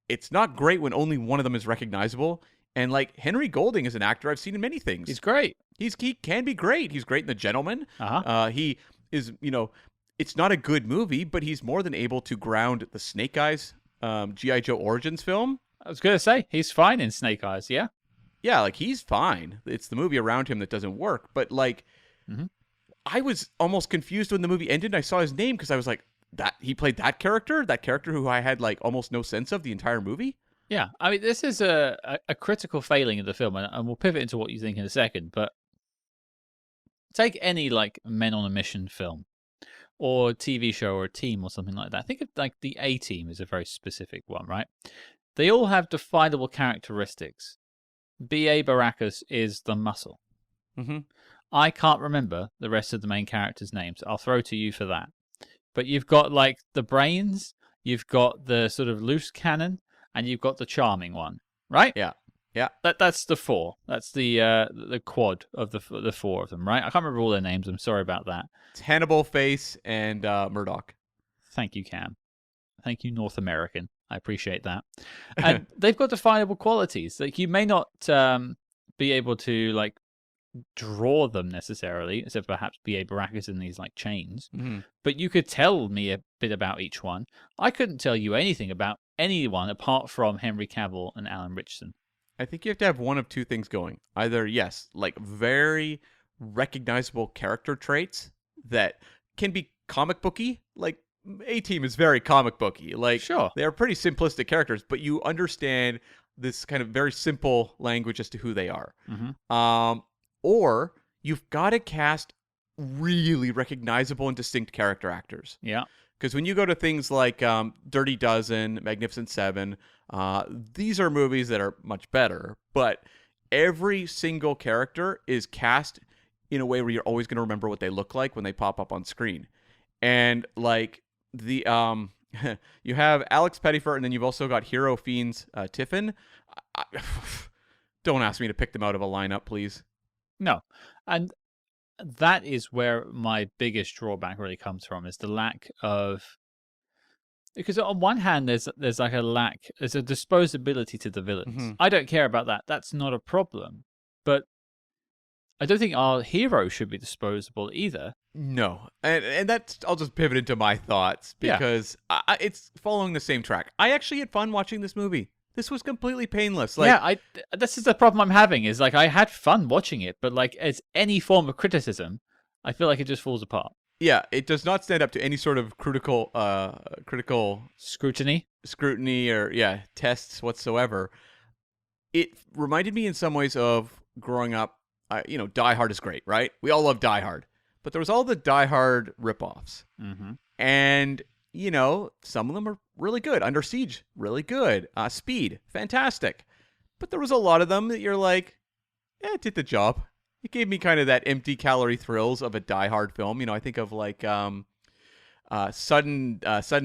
it's not great when only one of them is recognizable. And, like, Henry Golding is an actor I've seen in many things. He's great. He can be great. He's great in The Gentleman. He is, it's not a good movie, but he's more than able to ground the Snake Eyes G.I. Joe Origins film. I was going to say, he's fine in Snake Eyes, yeah? Yeah, like, he's fine. It's the movie around him that doesn't work. But, like, I was almost confused when the movie ended and I saw his name because I was like, that he played that character who I had, like, almost no sense of the entire movie? Yeah, I mean, this is a critical failing of the film, and we'll pivot into what you think in a second, but take any, like, Men on a Mission film or TV show or a team or something like that. Think of, like, the A-Team is a very specific one, right? They all have definable characteristics. B.A. Baracus is the muscle. I can't remember the rest of the main characters' names. I'll throw to you for that. But you've got, like, the brains, you've got the sort of loose cannon, and you've got the charming one, right? Yeah. That's the four. That's the quad of the four of them, right? I can't remember all their names. I'm sorry about that. It's Hannibal, Face, and Murdoch. Thank you, Cam. Thank you, North American. I appreciate that. And they've got definable qualities. Like, you may not be able to, like, draw them necessarily, except perhaps B.A. Baracus in these, like, chains. But you could tell me a bit about each one. I couldn't tell you anything about anyone apart from Henry Cavill and Alan Ritchson. I think you have to have one of two things going. Either, yes, like, very recognizable character traits that can be comic booky. Like, A-Team is very comic booky. Like, sure, they are pretty simplistic characters, but you understand this kind of very simple language as to who they are. Mm-hmm. Or you've got to cast really recognizable and distinct character actors. Yeah. Because when you go to things like Dirty Dozen, Magnificent Seven, these are movies that are much better, but every single character is cast in a way where you're always going to remember what they look like when they pop up on screen. And like the you have Alex Pettyfer, and then you've also got hero Fiennes Tiffin. Don't ask me to pick them out of a lineup, please. No. And that is where my biggest drawback really comes from, is the lack of, because on one hand there's like there's a disposability to the villains. Mm-hmm. I don't care about that. That's not a problem. But I don't think our hero should be disposable either. No, and that's, I'll just pivot into my thoughts because it's following the same track. I actually had fun watching this movie. This was completely painless. Like, this is the problem I'm having, is like I had fun watching it, but like as any form of criticism, I feel like it just falls apart. Yeah, it does not stand up to any sort of critical scrutiny or tests whatsoever. It reminded me in some ways of growing up. Die Hard is great, right? We all love Die Hard. But there was all the Die Hard ripoffs. Mm-hmm. And, some of them are really good. Under Siege, really good. Speed, fantastic. But there was a lot of them that you're like, it did the job. It gave me kind of that empty calorie thrills of a Die Hard film. I think of like Sudden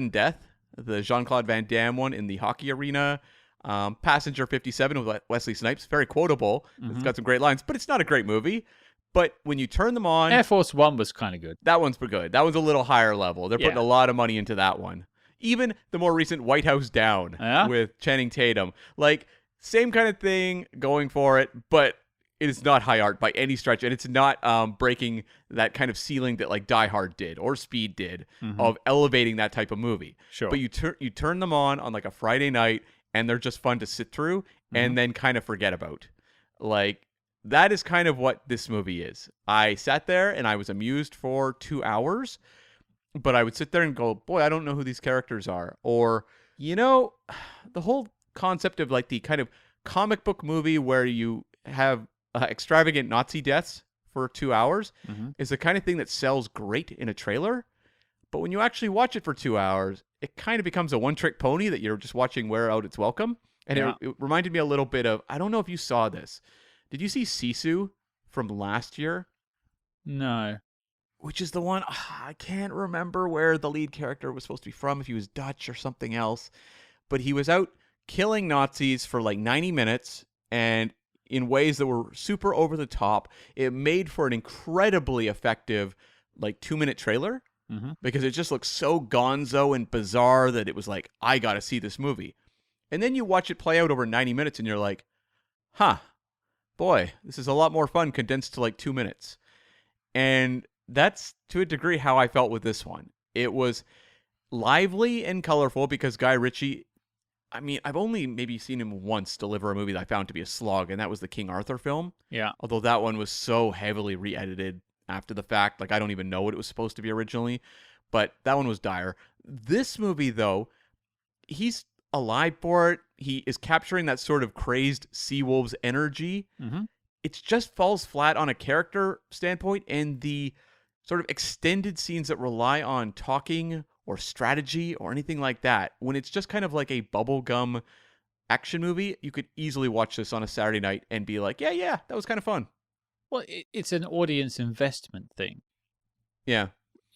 Death, the Jean-Claude Van Damme one in the hockey arena. Passenger 57 with Wesley Snipes, very quotable. Mm-hmm. It's got some great lines, but it's not a great movie. But when you turn them on, Air Force One was kind of good. That one's good. That one's a little higher level. They're putting a lot of money into that one. Even the more recent White House Down with Channing Tatum, like same kind of thing, going for it, but it is not high art by any stretch, and it's not breaking that kind of ceiling that like Die Hard did or Speed did of elevating that type of movie. Sure. But you turn them on like a Friday night, and they're just fun to sit through and then kind of forget about. Like, that is kind of what this movie is. I sat there and I was amused for 2 hours, but I would sit there and go, boy, I don't know who these characters are. Or, the whole concept of like the kind of comic book movie where you have extravagant Nazi deaths for 2 hours is the kind of thing that sells great in a trailer. But when you actually watch it for 2 hours, it kind of becomes a one-trick pony that you're just watching wear out its welcome. And it reminded me a little bit of, I don't know if you saw this. Did you see Sisu from last year? No. Which is the one, I can't remember where the lead character was supposed to be from, if he was Dutch or something else. But he was out killing Nazis for like 90 minutes and in ways that were super over the top. It made for an incredibly effective like 2-minute trailer. Because it just looks so gonzo and bizarre that it was like, I gotta see this movie. And then you watch it play out over 90 minutes and you're like, boy, this is a lot more fun condensed to like 2 minutes. And that's to a degree how I felt with this one. It was lively and colorful because Guy Ritchie, I mean, I've only maybe seen him once deliver a movie that I found to be a slog, and that was the King Arthur film. Yeah. Although that one was so heavily re-edited after the fact. Like, I don't even know what it was supposed to be originally, but that one was dire. This movie, though, he's alive for it. He is capturing that sort of crazed Seawolves energy. It just falls flat on a character standpoint, and the sort of extended scenes that rely on talking or strategy or anything like that, when it's just kind of like a bubblegum action movie, you could easily watch this on a Saturday night and be like, yeah, that was kind of fun. Well, it's an audience investment thing. Yeah.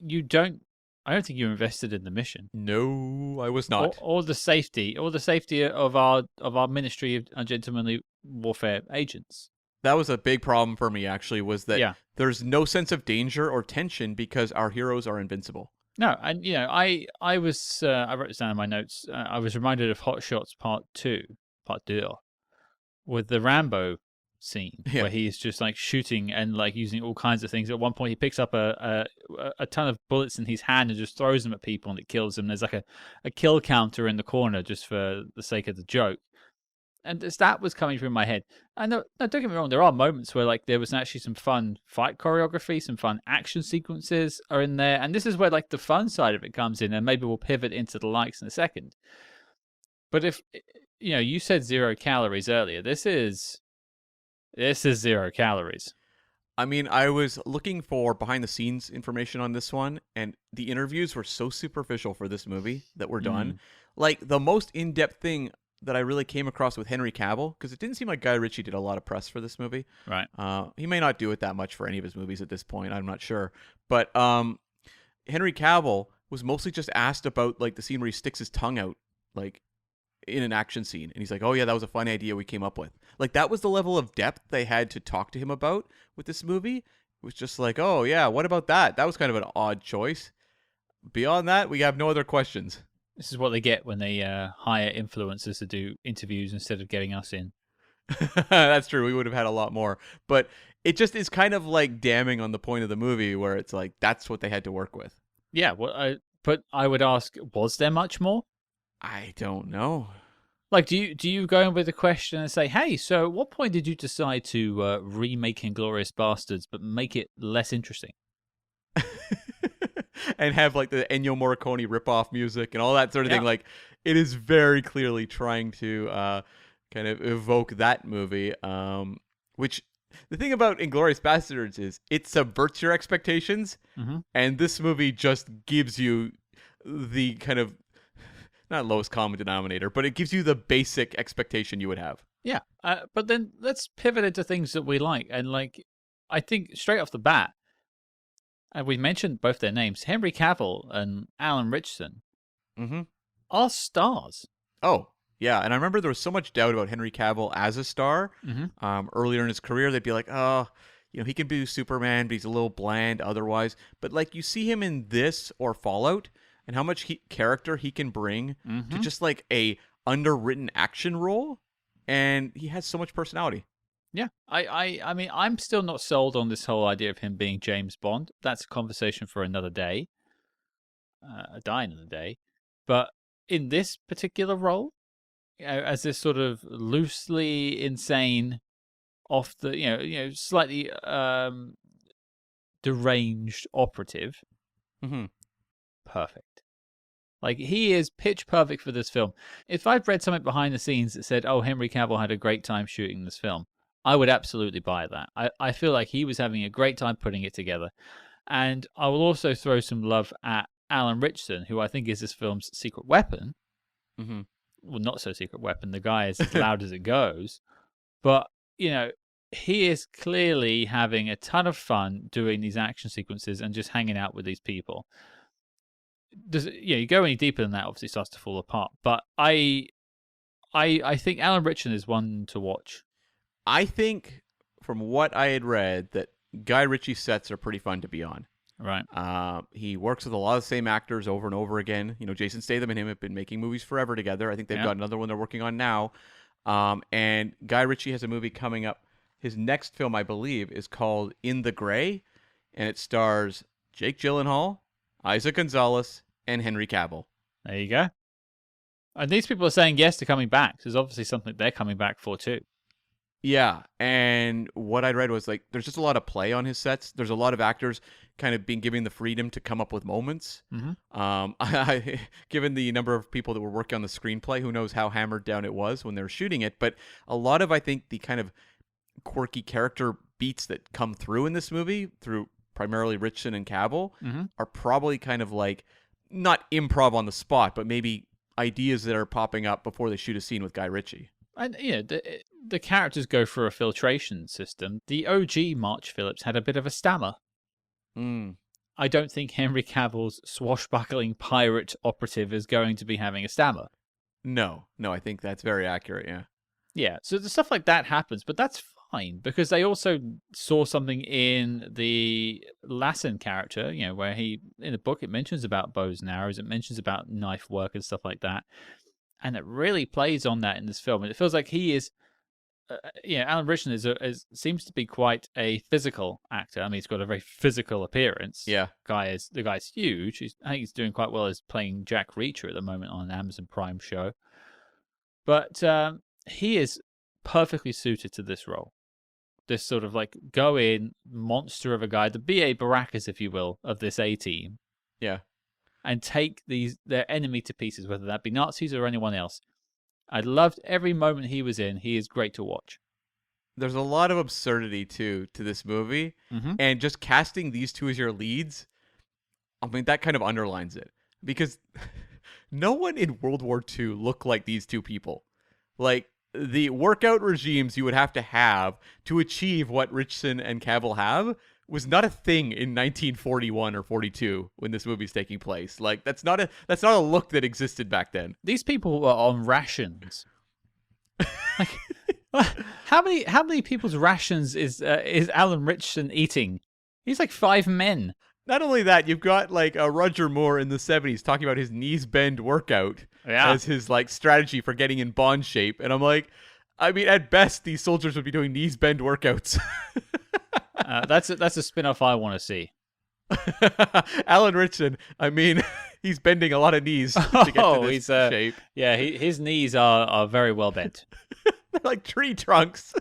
I don't think you invested in the mission. No, I was not. Or the safety of our Ministry of Ungentlemanly Warfare agents. That was a big problem for me, actually, was that there's no sense of danger or tension because our heroes are invincible. No, and I was I wrote this down in my notes. I was reminded of Hot Shots Part 2, with the Rambo scene where he's just like shooting and like using all kinds of things. At one point, he picks up a ton of bullets in his hand and just throws them at people, and it kills them. There's like a kill counter in the corner just for the sake of the joke. And as that was coming through my head, and no, don't get me wrong, there are moments where like there was actually some fun fight choreography, some fun action sequences are in there, and this is where like the fun side of it comes in, and maybe we'll pivot into the likes in a second. But you said 0 calories earlier. This is 0 calories. I mean, I was looking for behind the scenes information on this one, and the interviews were so superficial for this movie that were done. Like, the most in depth thing that I really came across with Henry Cavill, because it didn't seem like Guy Ritchie did a lot of press for this movie. Right. He may not do it that much for any of his movies at this point. I'm not sure. But Henry Cavill was mostly just asked about, like, the scene where he sticks his tongue out, like, in an action scene, and he's like, oh yeah, that was a fun idea we came up with. Like, that was the level of depth they had to talk to him about with this movie. It was just like, oh yeah, what about that was kind of an odd choice. Beyond that, we have no other questions. This is what they get when they hire influencers to do interviews instead of getting us in. That's true, we would have had a lot more, but it just is kind of like damning on the point of the movie where it's like that's what they had to work with. Yeah, but I would ask, was there much more? I don't know. Like, do you go in with a question and say, hey, so at what point did you decide to remake Inglourious Bastards but make it less interesting? And have, like, the Ennio Morricone ripoff music and all that sort of thing. Like, it is very clearly trying to kind of evoke that movie. Which, the thing about Inglourious Bastards is it subverts your expectations, and this movie just gives you the kind of, not lowest common denominator, but it gives you the basic expectation you would have. Yeah, but then let's pivot into things that we like. And, like, I think straight off the bat, and we mentioned both their names, Henry Cavill and Alan Ritchson, are stars. Oh, yeah. And I remember there was so much doubt about Henry Cavill as a star. Earlier in his career, they'd be like, oh, he can do Superman, but he's a little bland otherwise. But, like, you see him in this or Fallout, and how much character he can bring to just, like, a underwritten action role, and he has so much personality. Yeah, I mean, I'm still not sold on this whole idea of him being James Bond. That's a conversation for another day, a dying in the day. But in this particular role, as this sort of loosely insane, off the slightly deranged operative, perfect. Like, he is pitch perfect for this film. If I'd read something behind the scenes that said, oh, Henry Cavill had a great time shooting this film, I would absolutely buy that. I feel like he was having a great time putting it together. And I will also throw some love at Alan Ritchson, who I think is this film's secret weapon. Well, not so secret weapon. The guy is as loud as it goes. But, he is clearly having a ton of fun doing these action sequences and just hanging out with these people. You go any deeper than that, obviously it starts to fall apart. But I think Alan Ritchson is one to watch. I think, from what I had read, that Guy Ritchie sets are pretty fun to be on. Right. He works with a lot of the same actors over and over again. Jason Statham and him have been making movies forever together. I think they've got another one they're working on now. And Guy Ritchie has a movie coming up. His next film, I believe, is called In the Gray, and it stars Jake Gyllenhaal, Eiza González, and Henry Cavill. There you go. And these people are saying yes to coming back. There's obviously something they're coming back for too. Yeah, and what I read was, like, there's just a lot of play on his sets. There's a lot of actors kind of being given the freedom to come up with moments. Given the number of people that were working on the screenplay, who knows how hammered down it was when they were shooting it, but a lot of, I think, the kind of quirky character beats that come through in this movie, through primarily Ritchson and Cavill, are probably kind of like, not improv on the spot, but maybe ideas that are popping up before they shoot a scene with Guy Ritchie. And the characters go through a filtration system. The OG March Phillips had a bit of a stammer. I don't think Henry Cavill's swashbuckling pirate operative is going to be having a stammer. No, I think that's very accurate, yeah. Yeah, so the stuff like that happens, but that's fine, because they also saw something in the Lassen character, where he, in the book, it mentions about bows and arrows, it mentions about knife work and stuff like that. And it really plays on that in this film. And it feels like he is, Alan Ritchson seems to be quite a physical actor. I mean, he's got a very physical appearance. Yeah. The guy's huge. I think he's doing quite well as playing Jack Reacher at the moment on an Amazon Prime show. But he is perfectly suited to this role. This sort of like go in monster of a guy, the B.A. Baracus, if you will, of this A-team. Yeah. And take their enemy to pieces, whether that be Nazis or anyone else. I loved every moment he was in. He is great to watch. There's a lot of absurdity too to this movie, and just casting these two as your leads, I mean, that kind of underlines it, because no one in World War II looked like these two people. Like, the workout regimes you would have to achieve what Ritchson and Cavill have was not a thing in 1941 or 42 when this movie's taking place. Like, that's not a look that existed back then. These people were on rations. Like, how many people's rations is Alan Ritchson eating? He's like 5 men. Not only that, you've got like Roger Moore in the 70s talking about his knees bend workout as his like strategy for getting in Bond shape, and I'm like, I mean, at best, these soldiers would be doing knees bend workouts. That's a spin-off I want to see. Alan Ritchson, I mean, he's bending a lot of knees to get to this shape. Yeah, his knees are very well bent. They're like tree trunks.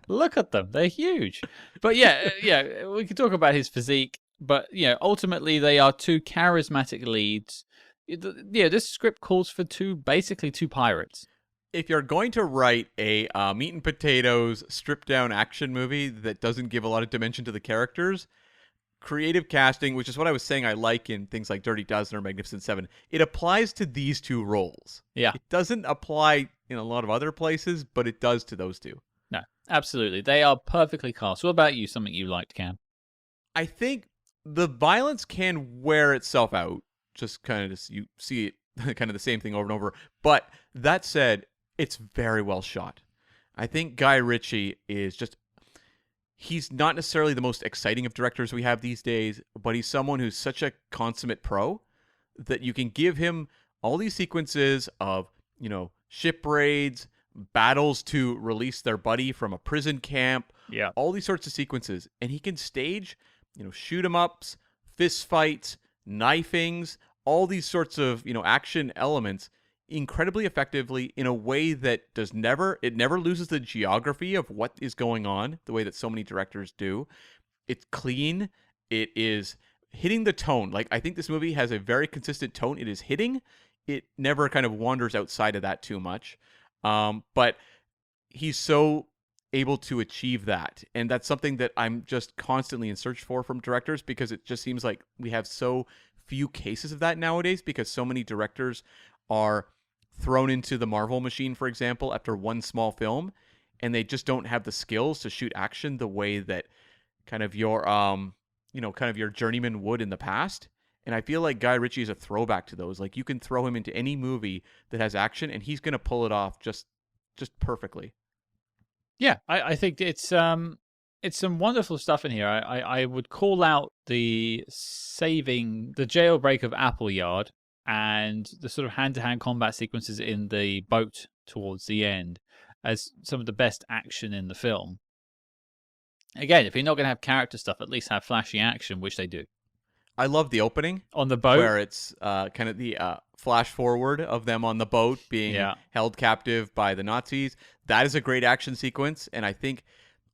Look at them; they're huge. But yeah, we could talk about his physique. But ultimately, they are two charismatic leads. This script calls for basically two pirates. If you're going to write a meat and potatoes, stripped down action movie that doesn't give a lot of dimension to the characters, creative casting, which is what I was saying I like in things like Dirty Dozen or Magnificent Seven, it applies to these two roles. Yeah. It doesn't apply in a lot of other places, but it does to those two. No, absolutely. They are perfectly cast. What about you? Something you liked, Cam? I think the violence can wear itself out. Just kind of you see it kind of the same thing over and over. But that said, it's very well shot. I think Guy Ritchie is he's not necessarily the most exciting of directors we have these days, but he's someone who's such a consummate pro that you can give him all these sequences of, ship raids, battles to release their buddy from a prison camp, all these sorts of sequences, and he can stage shoot 'em ups, fist fights, knifings, all these sorts of, action elements incredibly effectively in a way that it never loses the geography of what is going on the way that so many directors do. It's clean. It is hitting the tone. Like, I think this movie has a very consistent tone. It is hitting. It never kind of wanders outside of that too much. But he's so able to achieve that, and that's something that I'm just constantly in search for from directors, because it just seems like we have so few cases of that nowadays, because so many directors are thrown into the Marvel machine, for example, after one small film, and they just don't have the skills to shoot action the way that kind of your your journeyman would in the past. And I feel like Guy Ritchie is a throwback to those. Like, you can throw him into any movie that has action and he's going to pull it off just perfectly. Yeah, I think it's some wonderful stuff in here. I would call out the jailbreak of Appleyard and the sort of hand-to-hand combat sequences in the boat towards the end as some of the best action in the film. Again, if you're not going to have character stuff, at least have flashy action, which they do. I love the opening on the boat, where it's kind of the flash forward of them on the boat being held captive by the Nazis. That is a great action sequence, and I think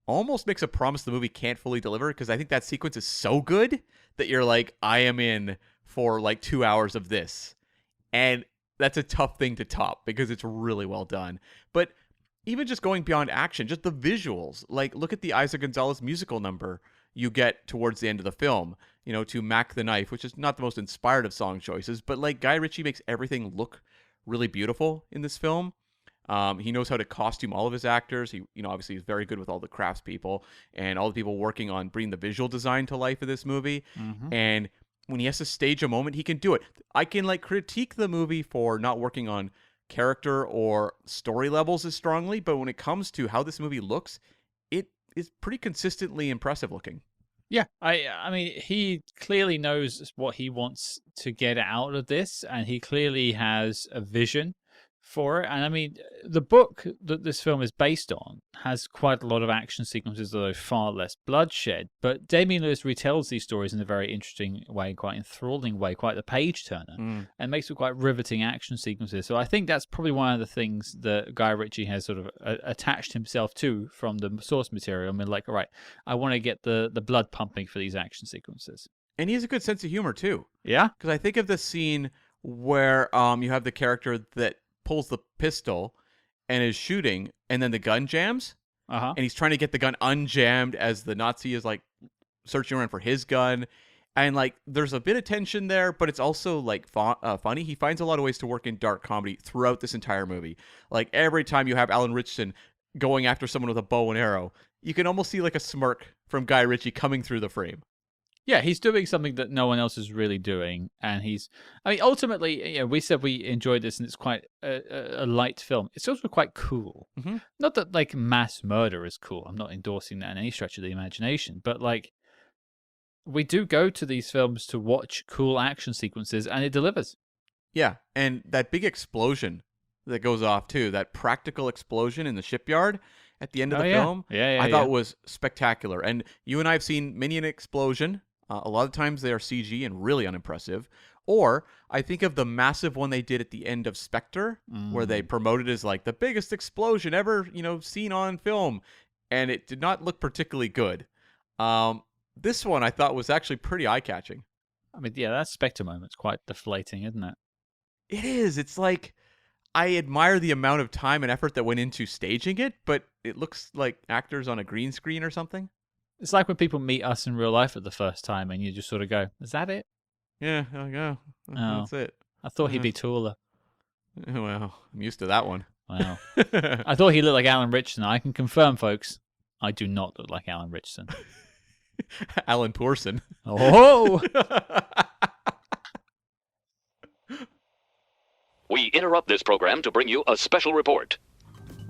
almost makes a promise the movie can't fully deliver, because I think that sequence is so good that you're like, I am in for like 2 hours of this. And that's a tough thing to top because it's really well done. But even just going beyond action, just the visuals, like look at the Eiza González musical number you get towards the end of the film, to Mac the Knife, which is not the most inspired of song choices, but like Guy Ritchie makes everything look really beautiful in this film. He knows how to costume all of his actors. He, obviously is very good with all the craftspeople and all the people working on bringing the visual design to life of this movie. Mm-hmm. And when he has to stage a moment, he can do it. I can critique the movie for not working on character or story levels as strongly, but when it comes to how this movie looks, it is pretty consistently impressive looking. Yeah, I mean, he clearly knows what he wants to get out of this, and he clearly has a vision for it. And I mean, the book that this film is based on has quite a lot of action sequences, although far less bloodshed. But Damien Lewis retells these stories in a very interesting way, quite enthralling way, quite the page turner, and makes it quite riveting action sequences. So I think that's probably one of the things that Guy Ritchie has sort of attached himself to from the source material. I mean, all right, I want to get the blood pumping for these action sequences. And he has a good sense of humor too. Yeah, because I think of the scene where you have the character that pulls the pistol and is shooting, and then the gun jams, and he's trying to get the gun unjammed as the Nazi is like searching around for his gun. And like, there's a bit of tension there, but it's also like funny. He finds a lot of ways to work in dark comedy throughout this entire movie. Like every time you have Alan Ritchson going after someone with a bow and arrow, you can almost see like a smirk from Guy Ritchie coming through the frame. Yeah, he's doing something that no one else is really doing, and ultimately, we said we enjoyed this, and it's quite a light film. It's also quite cool. Mm-hmm. Not that like mass murder is cool. I'm not endorsing that in any stretch of the imagination, but like, we do go to these films to watch cool action sequences, and it delivers. Yeah, and that big explosion that goes off too, that practical explosion in the shipyard at the end of the film, I thought was spectacular. And you and I have seen many an explosion. A lot of times they are CG and really unimpressive. Or I think of the massive one they did at the end of Spectre, where they promoted as like the biggest explosion ever, seen on film, and it did not look particularly good. This one I thought was actually pretty eye-catching. I mean, yeah, that Spectre moment's quite deflating, isn't it? It is. It's like, I admire the amount of time and effort that went into staging it, but it looks like actors on a green screen or something. It's like when people meet us in real life for the first time, and you just sort of go, "Is that it?" Yeah, that's it. I thought he'd be taller. Well, I'm used to that one. Wow. I thought he looked like Alan Ritchson. I can confirm, folks, I do not look like Alan Ritchson. Alan Pourson. Oh! We interrupt this program to bring you a special report.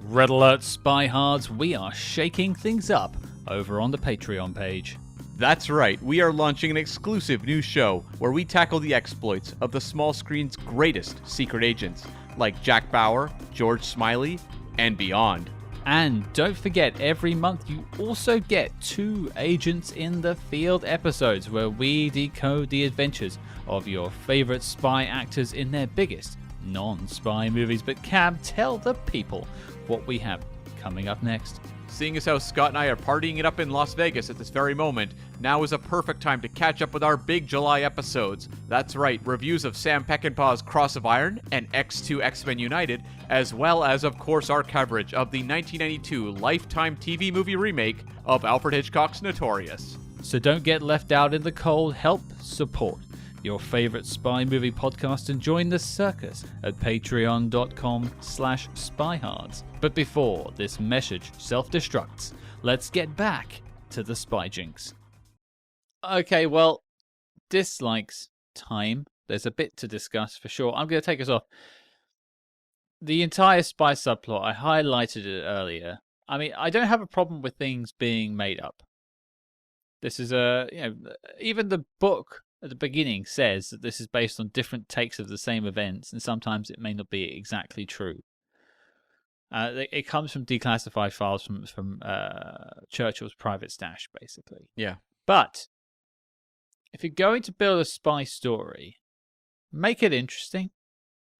Red alert, spyhards, we are shaking things up over on the Patreon page. That's right, we are launching an exclusive new show where we tackle the exploits of the small screen's greatest secret agents, like Jack Bauer, George Smiley, and beyond. And don't forget, every month you also get 2 Agents in the Field episodes where we decode the adventures of your favorite spy actors in their biggest non-spy movies. But Cam, tell the people what we have coming up next. Seeing as how Scott and I are partying it up in Las Vegas at this very moment, now is a perfect time to catch up with our big July episodes. That's right, reviews of Sam Peckinpah's Cross of Iron and X2 X-Men United, as well as, of course, our coverage of the 1992 Lifetime TV movie remake of Alfred Hitchcock's Notorious. So don't get left out in the cold. Help support your favorite spy movie podcast and join the circus at patreon.com/spyhards. But before this message self-destructs, let's get back to the spy jinx. Okay, well, dislikes time. There's a bit to discuss for sure. I'm going to take us off. The entire spy subplot, I highlighted it earlier. I mean, I don't have a problem with things being made up. This is even the book at the beginning says that this is based on different takes of the same events, and sometimes it may not be exactly true. It comes from declassified files from Churchill's private stash, basically. Yeah. But if you're going to build a spy story, make it interesting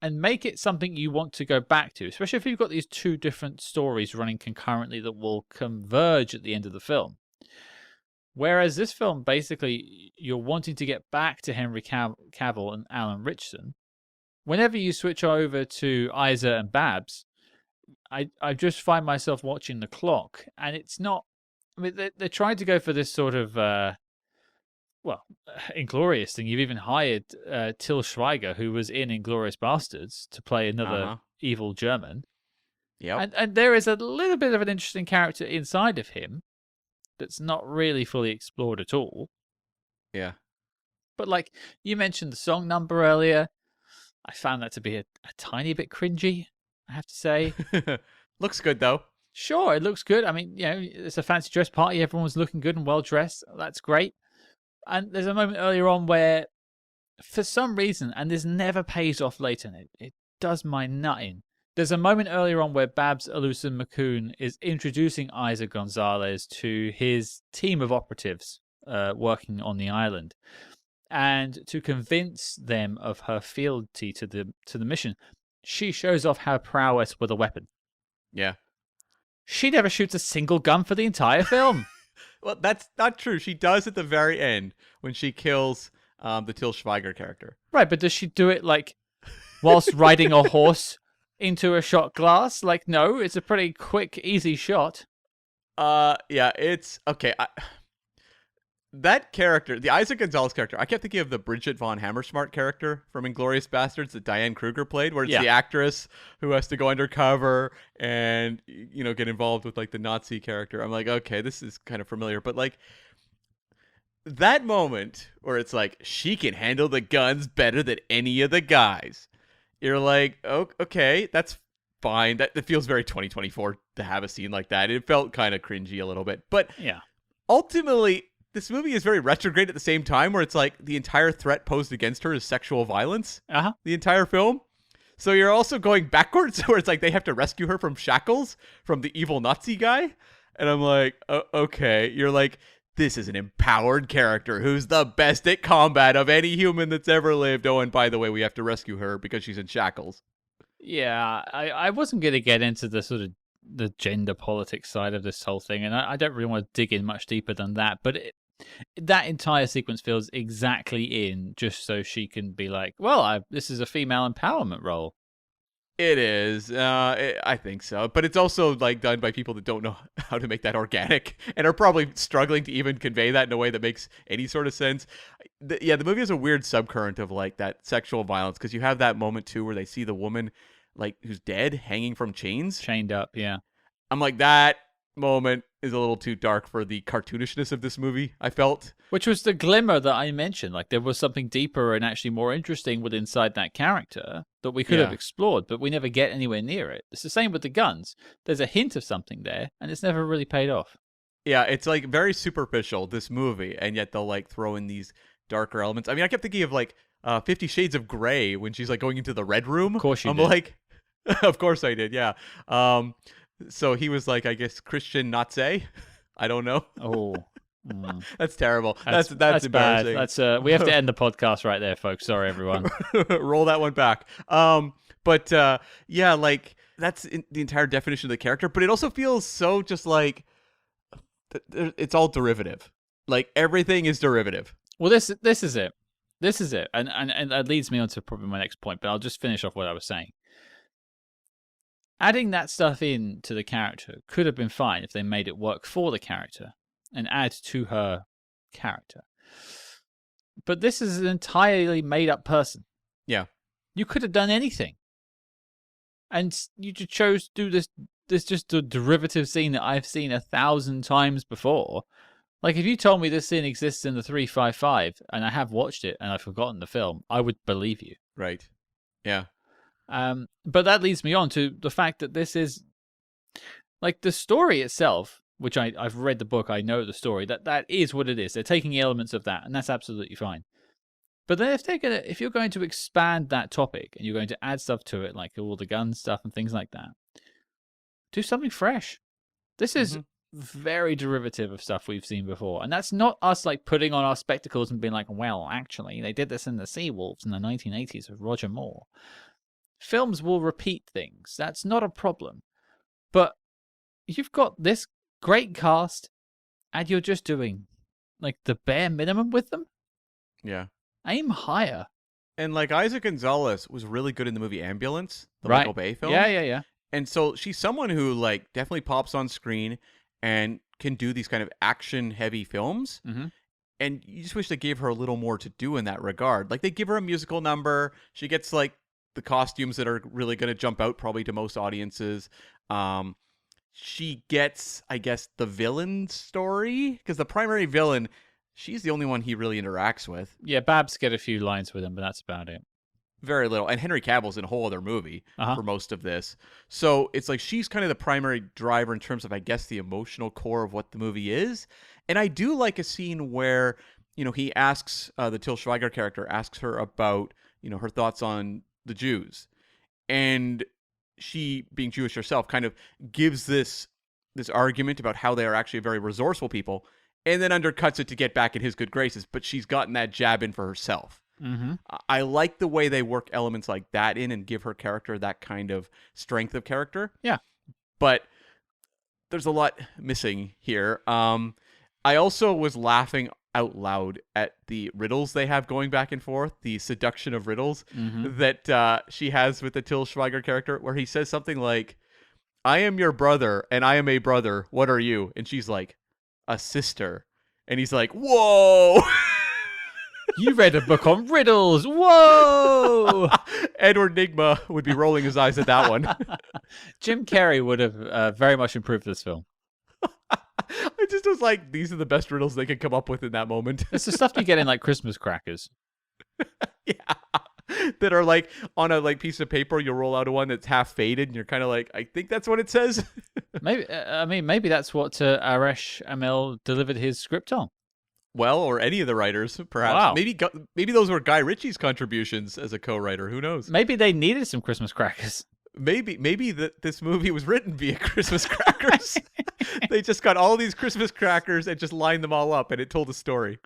and make it something you want to go back to, especially if you've got these 2 different stories running concurrently that will converge at the end of the film. Whereas this film, basically, you're wanting to get back to Henry Cavill and Alan Ritchson. Whenever you switch over to Eiza and Babs, I just find myself watching the clock, and it's not. I mean, they're trying to go for this sort of, Inglorious thing. You've even hired Till Schweiger, who was in Inglourious Bastards, to play another evil German. Yeah. And there is a little bit of an interesting character inside of him that's not really fully explored at all. Yeah. But like you mentioned the song number earlier, I found that to be a tiny bit cringy, I have to say. Looks good though. Sure, it looks good. I mean, it's a fancy dress party. Everyone's looking good and well dressed. That's great. And there's a moment earlier on where, for some reason, and this never pays off later, and it does my nut in. There's a moment earlier on where Babs Olusanmokun is introducing Eiza González to his team of operatives working on the island, and to convince them of her fealty to the mission, she shows off her prowess with a weapon. Yeah. She never shoots a single gun for the entire film. Well, that's not true. She does at the very end when she kills the Till Schweiger character. Right, but does she do it like whilst riding a horse into a shot glass. Like, no, it's a pretty quick, easy shot. Yeah, it's okay. That character, the Eiza González character, I kept thinking of the Bridget von Hammersmark character from Inglourious Bastards that Diane Kruger played, where it's the actress who has to go undercover and, you know, get involved with like the Nazi character. I'm like, okay, this is kind of familiar, but like that moment where it's like she can handle the guns better than any of the guys. You're like, oh, okay, that's fine. That feels very 2024 to have a scene like that. It felt kind of cringy a little bit, but ultimately, this movie is very retrograde at the same time, where it's like the entire threat posed against her is sexual violence. The entire film. So you're also going backwards, where it's like they have to rescue her from shackles from the evil Nazi guy. And I'm like, okay. You're like, this is an empowered character who's the best at combat of any human that's ever lived. Oh, and by the way, we have to rescue her because she's in shackles. Yeah, I wasn't going to get into the sort of the gender politics side of this whole thing, and I don't really want to dig in much deeper than that, but that entire sequence feels exactly in just so she can be like, well, this is a female empowerment role. It is. I think so. But it's also like done by people that don't know how to make that organic and are probably struggling to even convey that in a way that makes any sort of sense. The movie has a weird subcurrent of like that sexual violence, because you have that moment too where they see the woman like who's dead hanging from chains. Chained up, yeah. I'm like, that moment is a little too dark for the cartoonishness of this movie, I felt. Which was the glimmer that I mentioned. Like, there was something deeper and actually more interesting with inside that character that we could have explored, but we never get anywhere near it. It's the same with the guns. There's a hint of something there, and it's never really paid off. Yeah, it's like very superficial, this movie, and yet they'll like throw in these darker elements. I mean, I kept thinking of like 50 Shades of Grey when she's like going into the Red Room. Of course you I'm did. like, of course I did, yeah. So he was like, I guess, Christian Nazi. I don't know. Oh, that's terrible. That's embarrassing. Bad. That's we have to end the podcast right there, folks. Sorry, everyone. Roll that one back. But yeah, like that's the entire definition of the character. But it also feels so just like it's all derivative. Like everything is derivative. Well, this is it. This is it, and that leads me on to probably my next point. But I'll just finish off what I was saying. Adding that stuff in to the character could have been fine if they made it work for the character and add to her character. But this is an entirely made-up person. Yeah. You could have done anything. And you just chose to do this just a derivative scene that I've seen 1,000 times before. Like, if you told me this scene exists in the 355 and I have watched it and I've forgotten the film, I would believe you. Right. Yeah. But that leads me on to the fact that this is like the story itself, which I've read the book, I know the story, that is what it is. They're taking elements of that, and that's absolutely fine. But then if you're going to expand that topic and you're going to add stuff to it, like all the gun stuff and things like that, do something fresh. This is very derivative of stuff we've seen before. And that's not us like putting on our spectacles and being like, well, actually, they did this in the Seawolves in the 1980s with Roger Moore. Films will repeat things. That's not a problem. But you've got this great cast and you're just doing like the bare minimum with them. Yeah. Aim higher. And like Eiza González was really good in the movie Ambulance, the Michael Bay film. Yeah. And so she's someone who like definitely pops on screen and can do these kind of action heavy films. Mm-hmm. And you just wish they gave her a little more to do in that regard. Like they give her a musical number. She gets like the costumes that are really going to jump out probably to most audiences. She gets, I guess, the villain story, because the primary villain, she's the only one he really interacts with. Yeah, Babs get a few lines with him, but that's about it. Very little. And Henry Cavill's in a whole other movie for most of this. So it's like she's kind of the primary driver in terms of, I guess, the emotional core of what the movie is. And I do like a scene where, you know, he asks, the Til Schweiger character asks her about, you know, her thoughts on the Jews. And she, being Jewish herself, kind of gives this argument about how they are actually a very resourceful people, and then undercuts it to get back in his good graces. But she's gotten that jab in for herself. Mm-hmm. I like the way they work elements like that in and give her character that kind of strength of character. Yeah. But there's a lot missing here. I also was laughing out loud at the riddles they have going back and forth, the seduction of riddles that she has with the Till Schweiger character, where he says something like, "I am your brother, and I am a brother. What are you?" And she's like, "A sister." And he's like, "Whoa!" You read a book on riddles. Whoa! Edward Nygma would be rolling his eyes at that one. Jim Carrey would have very much improved this film. I just was like, these are the best riddles they could come up with in that moment. It's the stuff you get in like Christmas crackers. Yeah. That are like on a like piece of paper, you'll roll out a one that's half faded, and you're kind of like, I think that's what it says. Maybe that's what Aresh Amel delivered his script on. Well, or any of the writers, perhaps. Wow. Maybe those were Guy Ritchie's contributions as a co-writer. Who knows? Maybe they needed some Christmas crackers. Maybe this movie was written via Christmas crackers. They just got all these Christmas crackers and just lined them all up, and it told a story.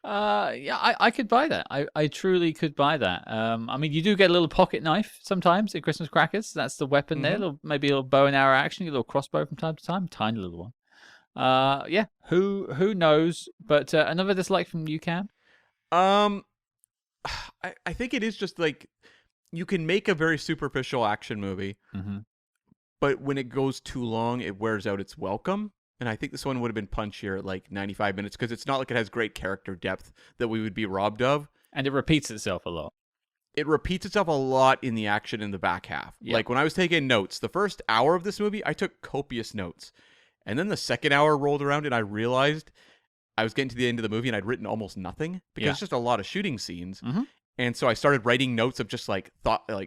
Yeah, I could buy that. I truly could buy that. I mean, you do get a little pocket knife sometimes in Christmas crackers. That's the weapon there. Maybe a little bow and arrow action, a little crossbow from time to time. Tiny little one. Yeah, who knows? But another dislike from you, Cam? I think it is just like, you can make a very superficial action movie, but when it goes too long, it wears out its welcome. And I think this one would have been punchier at like 95 minutes, because it's not like it has great character depth that we would be robbed of. And it repeats itself a lot. It repeats itself a lot in the action in the back half. Yep. Like when I was taking notes, the first hour of this movie, I took copious notes. And then the second hour rolled around and I realized I was getting to the end of the movie and I'd written almost nothing, because it's just a lot of shooting scenes. And so I started writing notes of just like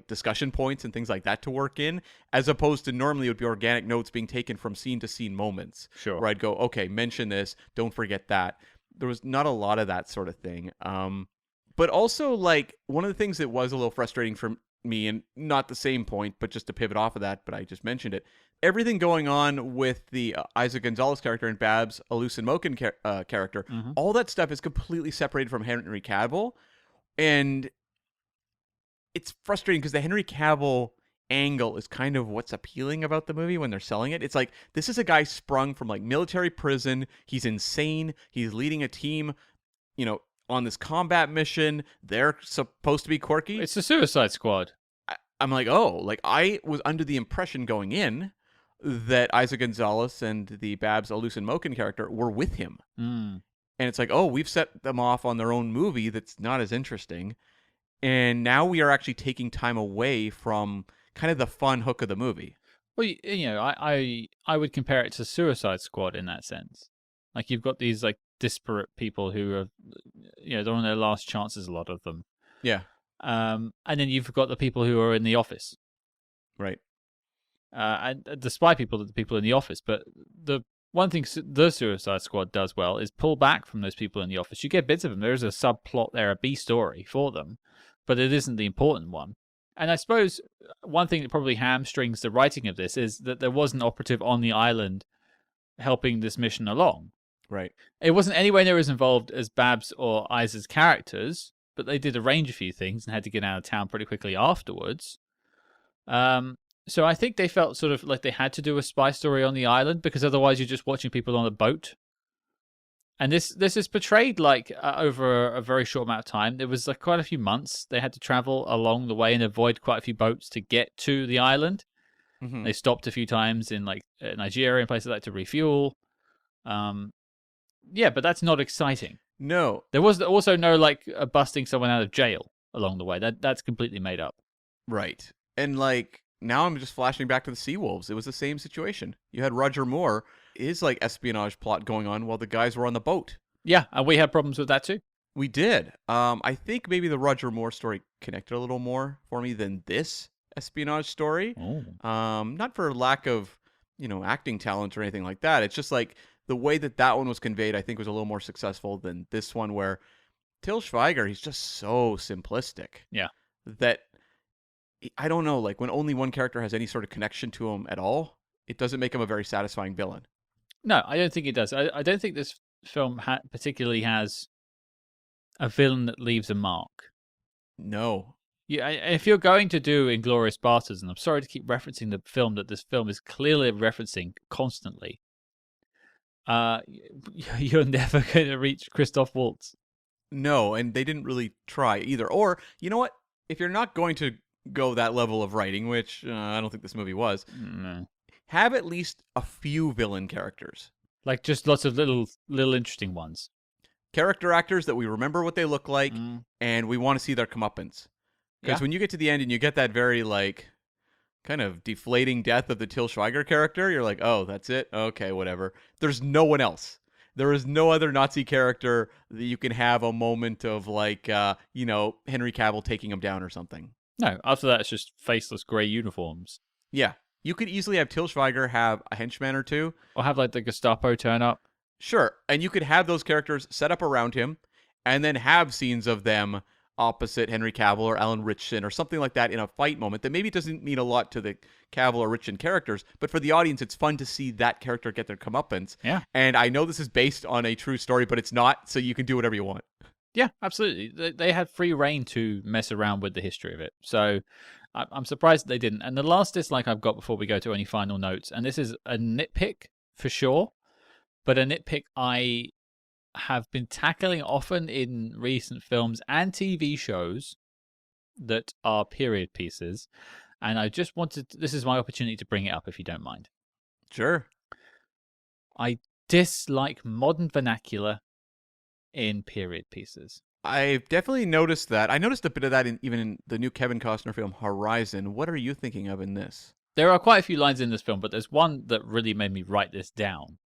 discussion points and things like that to work in, as opposed to normally it would be organic notes being taken from scene to scene moments. Sure. Where I'd go, okay, mention this, don't forget that. There was not a lot of that sort of thing. But also, like, one of the things that was a little frustrating for me, and not the same point, but just to pivot off of that, but I just mentioned it, everything going on with the Eiza González character and Babs Olusanmokun character, all that stuff is completely separated from Henry Cavill. And it's frustrating because the Henry Cavill angle is kind of what's appealing about the movie when they're selling it. It's like, this is a guy sprung from like military prison. He's insane. He's leading a team, on this combat mission. They're supposed to be quirky. It's the Suicide Squad. I'm like, oh, like I was under the impression going in that Eiza González and the Babs Olusanmokun character were with him. And it's like, oh, we've set them off on their own movie that's not as interesting. And now we are actually taking time away from kind of the fun hook of the movie. Well, I would compare it to Suicide Squad in that sense. Like, you've got these like disparate people who are, they're on their last chances, a lot of them. Yeah. And then you've got the people who are in the office. Right. And the spy people are the people in the office. But the one thing the Suicide Squad does well is pull back from those people in the office. You get bits of them. There is a subplot there, a B story for them, but it isn't the important one. And I suppose one thing that probably hamstrings the writing of this is that there was an operative on the island helping this mission along. Right. It wasn't anywhere near as involved as Babs or Eiza's characters, but they did arrange a few things and had to get out of town pretty quickly afterwards. So I think they felt sort of like they had to do a spy story on the island, because otherwise you're just watching people on a boat. And this is portrayed like over a very short amount of time. There was like quite a few months they had to travel along the way and avoid quite a few boats to get to the island. They stopped a few times in like Nigeria and places like that to refuel. Yeah, but that's not exciting. No. There was also no like busting someone out of jail along the way. That's completely made up. Right. And like, now I'm just flashing back to the Seawolves. It was the same situation. You had Roger Moore, his like espionage plot going on while the guys were on the boat. Yeah, and we had problems with that too. We did. I think maybe the Roger Moore story connected a little more for me than this espionage story. Not for lack of, acting talent or anything like that. It's just like the way that one was conveyed, I think, was a little more successful than this one, where Till Schweiger, he's just so simplistic. Yeah. That, I don't know, like when only one character has any sort of connection to him at all, it doesn't make him a very satisfying villain. No, I don't think it does. I don't think this film particularly has a villain that leaves a mark. No. Yeah, if you're going to do Inglourious Basterds, and I'm sorry to keep referencing the film that this film is clearly referencing constantly, You're never going to reach Christoph Waltz. No, and they didn't really try either. Or, you know what? If you're not going to go that level of writing, which I don't think this movie was, have at least a few villain characters. Like just lots of little interesting ones. Character actors that we remember what they look like, and we want to see their comeuppance. Because when you get to the end and you get that very, like, kind of deflating death of the Til Schweiger character, you're like, oh, that's it? Okay, whatever. There's no one else. There is no other Nazi character that you can have a moment of, like, Henry Cavill taking him down or something. No, after that, it's just faceless grey uniforms. Yeah. You could easily have Til Schweiger have a henchman or two. Or have, like, the Gestapo turn up. Sure. And you could have those characters set up around him and then have scenes of them opposite Henry Cavill or Alan Ritchson or something like that in a fight moment that maybe doesn't mean a lot to the Cavill or Ritchson characters, but for the audience, it's fun to see that character get their comeuppance. Yeah. And I know this is based on a true story, but it's not, so you can do whatever you want. Yeah, absolutely. They had free reign to mess around with the history of it. So I'm surprised they didn't. And the last dislike I've got before we go to any final notes, and this is a nitpick for sure, but a nitpick I have been tackling often in recent films and TV shows that are period pieces. And I just wanted this is my opportunity to bring it up if you don't mind. Sure. I dislike modern vernacular in period pieces. I've definitely noticed that. I noticed a bit of that even in the new Kevin Costner film Horizon. What are you thinking of in this? There are quite a few lines in this film, but there's one that really made me write this down.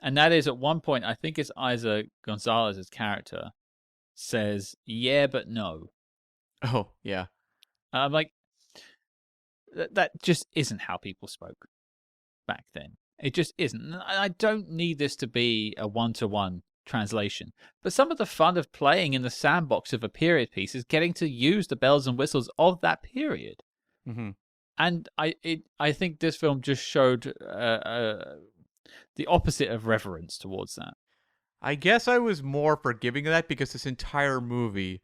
And that is at one point, I think it's Eiza González's character says, yeah, but no. Oh, yeah. I'm like, that just isn't how people spoke back then. It just isn't. I don't need this to be a one-to-one translation. But some of the fun of playing in the sandbox of a period piece is getting to use the bells and whistles of that period. Mm-hmm. And I think this film just showed the opposite of reverence towards that. I guess I was more forgiving of that because this entire movie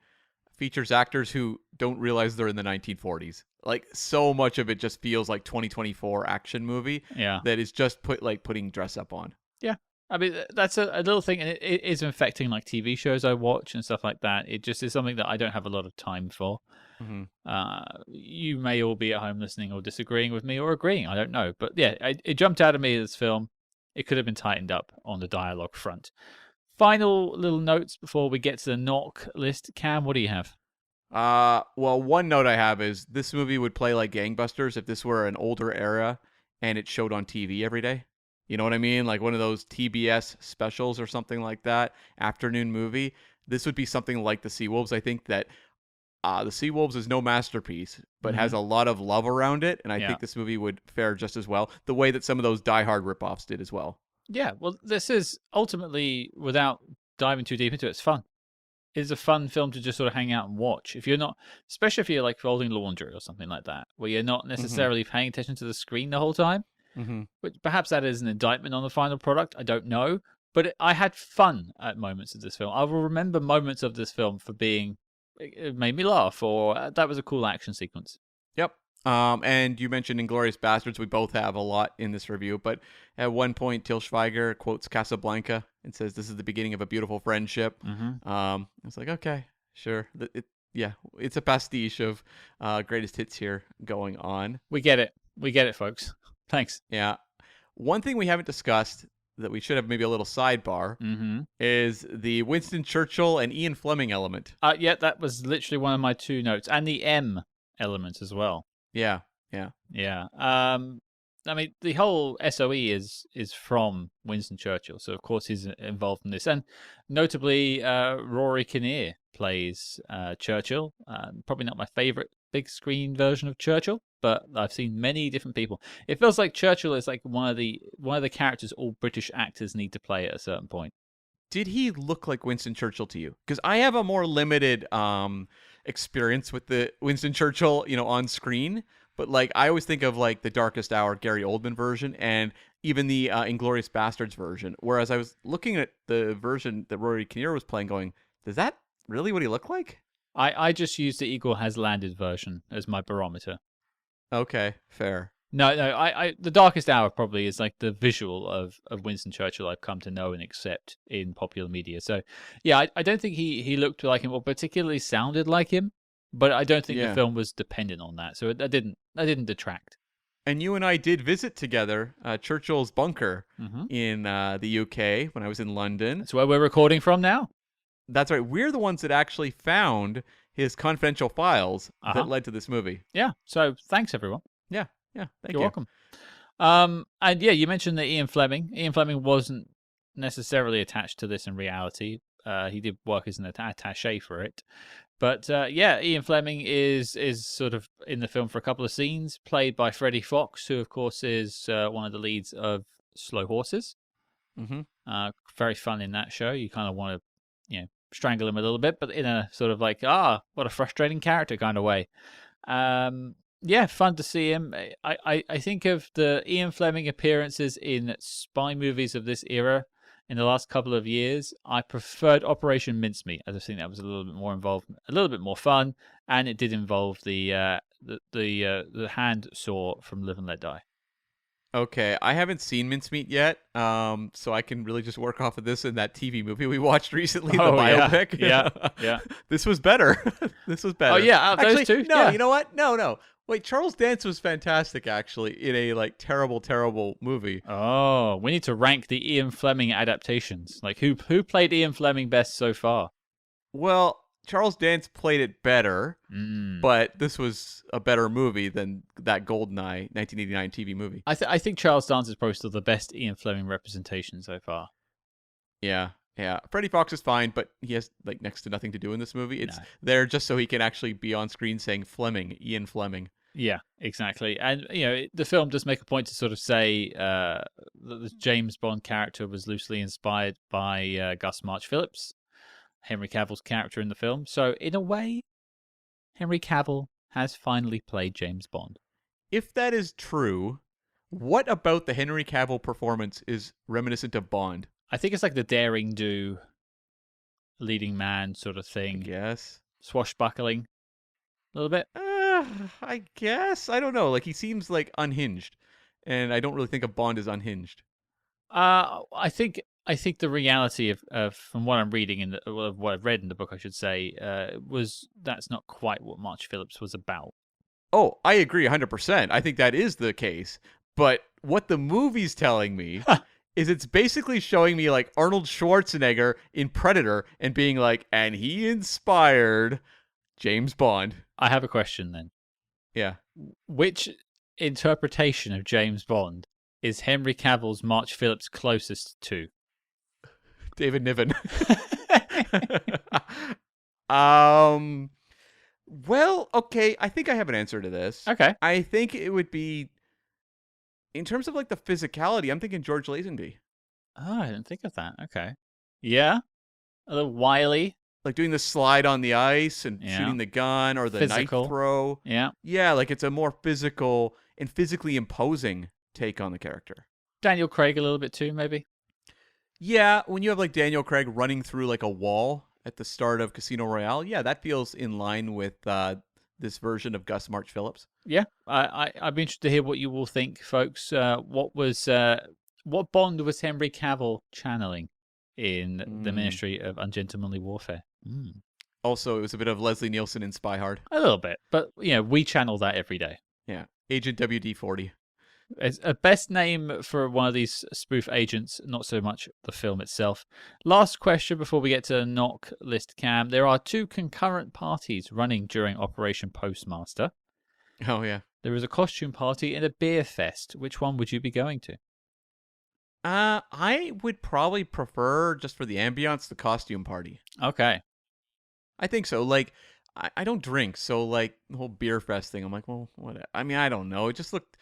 features actors who don't realize they're in the 1940s. Like, so much of it just feels like 2024 action movie. Yeah. That is just putting dress up on. Yeah. I mean, that's a little thing, and it is infecting like TV shows I watch and stuff like that. It just is something that I don't have a lot of time for. Mm-hmm. You may all be at home listening or disagreeing with me or agreeing. I don't know. But yeah, it jumped out at me, this film. It could have been tightened up on the dialogue front. Final little notes before we get to the knock list. Cam, what do you have? Well, one note I have is this movie would play like gangbusters if this were an older era and it showed on TV every day. You know what I mean? Like one of those TBS specials or something like that, afternoon movie. This would be something like The Seawolves. I think that The Seawolves is no masterpiece, but has a lot of love around it, and I think this movie would fare just as well, the way that some of those Die Hard ripoffs did as well. Yeah, well, this is ultimately, without diving too deep into it, it's fun. It's a fun film to just sort of hang out and watch. If you're not, especially if you're like folding laundry or something like that, where you're not necessarily paying attention to the screen the whole time, which perhaps that is an indictment on the final product, I don't know. But I had fun at moments of this film. I will remember moments of this film for being, it made me laugh, or that was a cool action sequence. Yep. And you mentioned Inglourious Basterds. We both have a lot in this review, but at one point, Til Schweiger quotes Casablanca and says, "This is the beginning of a beautiful friendship." I was like, okay, sure. It's a pastiche of greatest hits here going on. We get it, folks. Thanks. Yeah. One thing we haven't discussed that we should have maybe a little sidebar is the Winston Churchill and Ian Fleming element. Yeah, that was literally one of my two notes, and the M element as well. Yeah. I mean, the whole SOE is from Winston Churchill, so of course he's involved in this, and notably, Rory Kinnear plays Churchill. Probably not my favorite big screen version of Churchill, but I've seen many different people. It feels like Churchill is like one of the characters all British actors need to play at a certain point. Did he look like Winston Churchill to you? Because I have a more limited experience with the Winston Churchill, on screen. But like I always think of like the Darkest Hour Gary Oldman version and even the Inglourious Basterds version. Whereas I was looking at the version that Rory Kinnear was playing going, is that really what he looked like? I just used the Eagle Has Landed version as my barometer. Okay, fair. No, the Darkest Hour probably is like the visual of Winston Churchill I've come to know and accept in popular media. So, yeah, I don't think he looked like him or particularly sounded like him, but I don't think the film was dependent on that. So that didn't detract. And you and I did visit together Churchill's bunker in the UK when I was in London. That's where we're recording from now. That's right. We're the ones that actually found his confidential files that led to this movie. Yeah. So thanks, everyone. Yeah. Thank you. You're welcome. And yeah, you mentioned that Ian Fleming. Ian Fleming wasn't necessarily attached to this in reality. He did work as an attaché for it. But yeah, Ian Fleming is sort of in the film for a couple of scenes, played by Freddie Fox, who of course is one of the leads of Slow Horses. Very fun in that show. You kind of want to, strangle him a little bit, but in a sort of like, what a frustrating character kind of way. Yeah, fun to see him. I think of the Ian Fleming appearances in spy movies of this era. In the last couple of years, I preferred Operation Mincemeat, as I think that was a little bit more involved, a little bit more fun, and it did involve the hand saw from Live and Let Die. Okay, I haven't seen Mincemeat yet, so I can really just work off of this and that TV movie we watched recently, the biopic. Yeah. This was better. This was better. Oh yeah, actually, those two. No, yeah. You know what? No. Wait, Charles Dance was fantastic, actually, in a terrible movie. Oh, we need to rank the Ian Fleming adaptations. Like who played Ian Fleming best so far? Well, Charles Dance played it better, but this was a better movie than that GoldenEye 1989 TV movie. I think Charles Dance is probably still the best Ian Fleming representation so far. Yeah. Freddie Fox is fine, but he has next to nothing to do in this movie. It's there just so he can actually be on screen saying Fleming, Ian Fleming. Yeah, exactly. And, the film does make a point to sort of say that the James Bond character was loosely inspired by Gus March Phillips, Henry Cavill's character in the film. So, in a way, Henry Cavill has finally played James Bond. If that is true, what about the Henry Cavill performance is reminiscent of Bond? I think it's like the daring do, leading man sort of thing. Yes. Swashbuckling. A little bit. I guess. I don't know. He seems unhinged. And I don't really think of Bond as unhinged. I think the reality of from what I'm reading what I've read in the book, I should say, was that's not quite what March Phillips was about. Oh, I agree 100%. I think that is the case. But what the movie's telling me is it's basically showing me Arnold Schwarzenegger in Predator and being and he inspired James Bond. I have a question then. Yeah. Which interpretation of James Bond is Henry Cavill's March Phillips closest to? David Niven. Well, okay, I think I have an answer to this. Okay. I think it would be, in terms of the physicality, I'm thinking George Lazenby. Oh, I didn't think of that. Okay. Yeah. A little wily. Doing the slide on the ice and shooting the gun or the Physical. knife throw. Yeah. Yeah, it's a more physical and physically imposing take on the character. Daniel Craig a little bit too, maybe? Yeah, when you have Daniel Craig running through a wall at the start of Casino Royale, yeah, that feels in line with this version of Gus March Phillips. Yeah, I'd be interested to hear what you will think, folks. What Bond was Henry Cavill channeling in the Ministry of Ungentlemanly Warfare? Also, it was a bit of Leslie Nielsen in Spy Hard. A little bit, but we channel that every day. Yeah, Agent WD-40. It's a best name for one of these spoof agents, not so much the film itself. Last question before we get to the knock list, Cam. There are 2 concurrent parties running during Operation Postmaster. Oh, yeah. There is a costume party and a beer fest. Which one would you be going to? I would probably prefer, just for the ambiance, the costume party. Okay. I think so. I don't drink, so the whole beer fest thing, I'm well, what? I mean, I don't know. It looked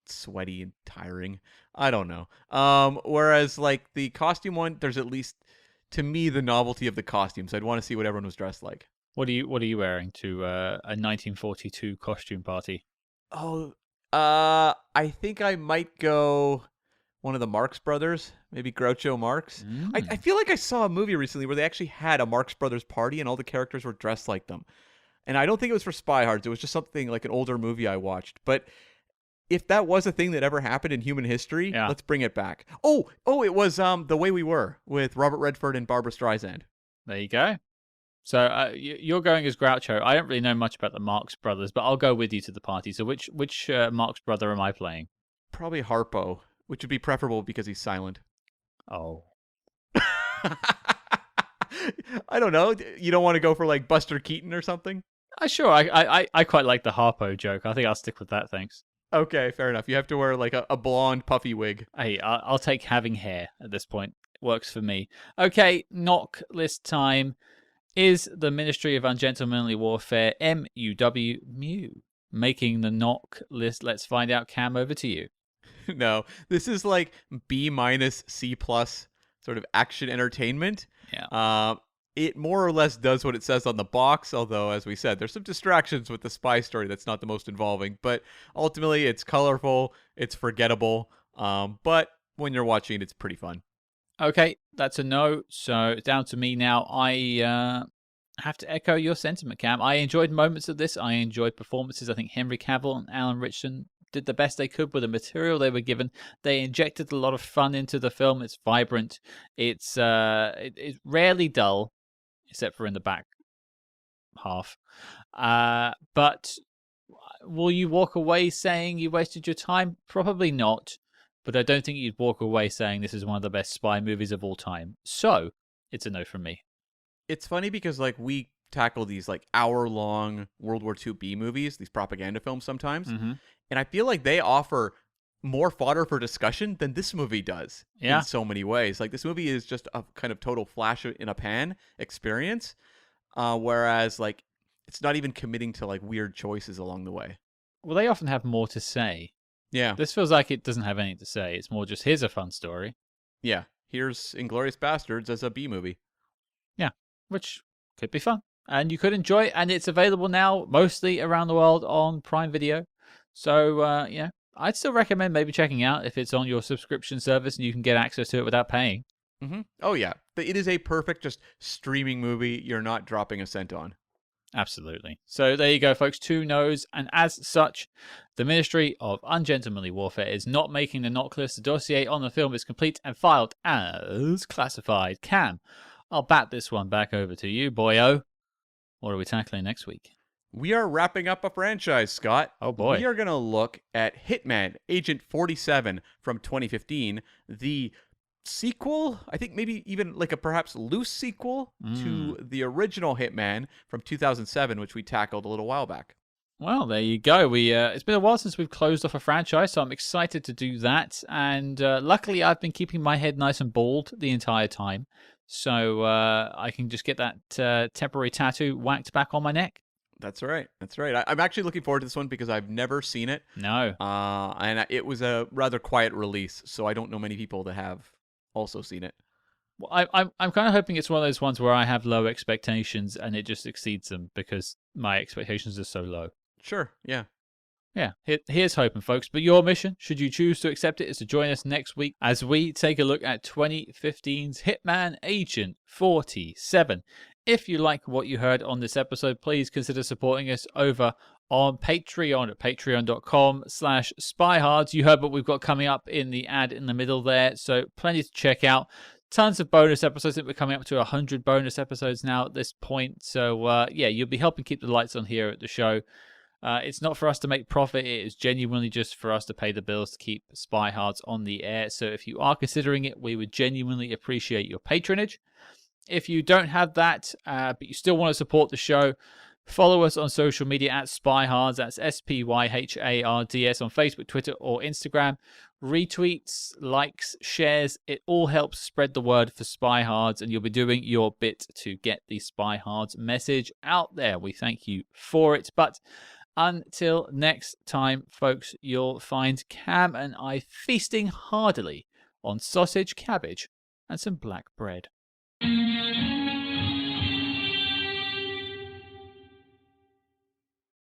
sweaty and tiring. I don't know. Whereas the costume one, there's at least, to me, the novelty of the costumes. I'd want to see what everyone was dressed like. What are you wearing to a 1942 costume party? Oh, I think I might go one of the Marx Brothers, maybe Groucho Marx. I feel like I saw a movie recently where they actually had a Marx Brothers party and all the characters were dressed like them. And I don't think it was for Spy Hards. It was just something like an older movie I watched. But if that was a thing that ever happened in human history, Yeah. let's bring it back. Oh, it was The Way We Were with Robert Redford and Barbara Streisand. There you go. So you're going as Groucho. I don't really know much about the Marx Brothers, but I'll go with you to the party. So which Marx brother am I playing? Probably Harpo, which would be preferable because he's silent. Oh. I don't know. You don't want to go for like Buster Keaton or something? Sure. I quite like the Harpo joke. I think I'll stick with that, thanks. Okay, fair enough. You have to wear like a blonde puffy wig. Hey, I'll take having hair at this point. Works for me. Okay, knock list time. Is the Ministry of Ungentlemanly Warfare, MUW, making the knock list? Let's find out. Cam, over to you. No, this is like B minus C plus sort of action entertainment. Yeah. It more or less does what it says on the box, although, as we said, there's some distractions with the spy story that's not the most involving. But ultimately, it's colorful, it's forgettable, but when you're watching it, it's pretty fun. Okay, that's a no. So it's down to me now. I have to echo your sentiment, Cam. I enjoyed moments of this. I enjoyed performances. I think Henry Cavill and Alan Ritchson did the best they could with the material they were given. They injected a lot of fun into the film. It's vibrant. It's rarely dull, except for in the back half. But will you walk away saying you wasted your time? Probably not. But I don't think you'd walk away saying this is one of the best spy movies of all time. So it's a no from me. It's funny because like we tackle these like hour-long World War II B movies, these propaganda films sometimes, and I feel like they offer more fodder for discussion than this movie does in so many ways. Like this movie is just a kind of total flash in a pan experience, whereas like it's not even committing to like weird choices along the way. Well, they often have more to say. Yeah. This feels like it doesn't have anything to say. It's more just, here's a fun story. Yeah. Here's Inglourious Bastards as a B movie. Yeah, which could be fun. And you could enjoy it. And it's available now mostly around the world on Prime Video. So, yeah, I'd still recommend maybe checking out if it's on your subscription service and you can get access to it without paying. Mm-hmm. Oh, yeah. It is a perfect just streaming movie you're not dropping a cent on. Absolutely. So there you go, folks. 2 no's. And as such, the Ministry of Ungentlemanly Warfare is not making the knock list. The dossier on the film is complete and filed as classified. Cam, I'll bat this one back over to you, boyo. What are we tackling next week? We are wrapping up a franchise, Scott. Oh, boy. We are going to look at Hitman Agent 47 from 2015, the sequel, I think maybe even like a perhaps loose sequel to the original Hitman from 2007, which we tackled a little while back. Well, there you go. It's been a while since we've closed off a franchise, so I'm excited to do that. And luckily, I've been keeping my head nice and bald the entire time, so I can just get that temporary tattoo whacked back on my neck. That's right. That's right. I'm actually looking forward to this one because I've never seen it. No. And it was a rather quiet release, so I don't know many people that have also seen it. Well, I'm kind of hoping it's one of those ones where I have low expectations and it just exceeds them because my expectations are so low. Sure, yeah. Yeah, here's hoping, folks. But your mission, should you choose to accept it, is to join us next week as we take a look at 2015's Hitman Agent 47. If you like what you heard on this episode, please consider supporting us over on Patreon at patreon.com/spyhards. You heard what we've got coming up in the ad in the middle there, so plenty to check out. Tons of bonus episodes. I think we're coming up to 100 bonus episodes now at this point. So, yeah, you'll be helping keep the lights on here at the show. It's not for us to make profit. It is genuinely just for us to pay the bills to keep Spy Hards on the air. So if you are considering it, we would genuinely appreciate your patronage. If you don't have that, but you still want to support the show, follow us on social media at SpyHards. That's SPYHARDS on Facebook, Twitter, or Instagram. Retweets, likes, shares, it all helps spread the word for Spy Hards, and you'll be doing your bit to get the Spy Hards message out there. We thank you for it. But until next time, folks, you'll find Cam and I feasting heartily on sausage, cabbage, and some black bread.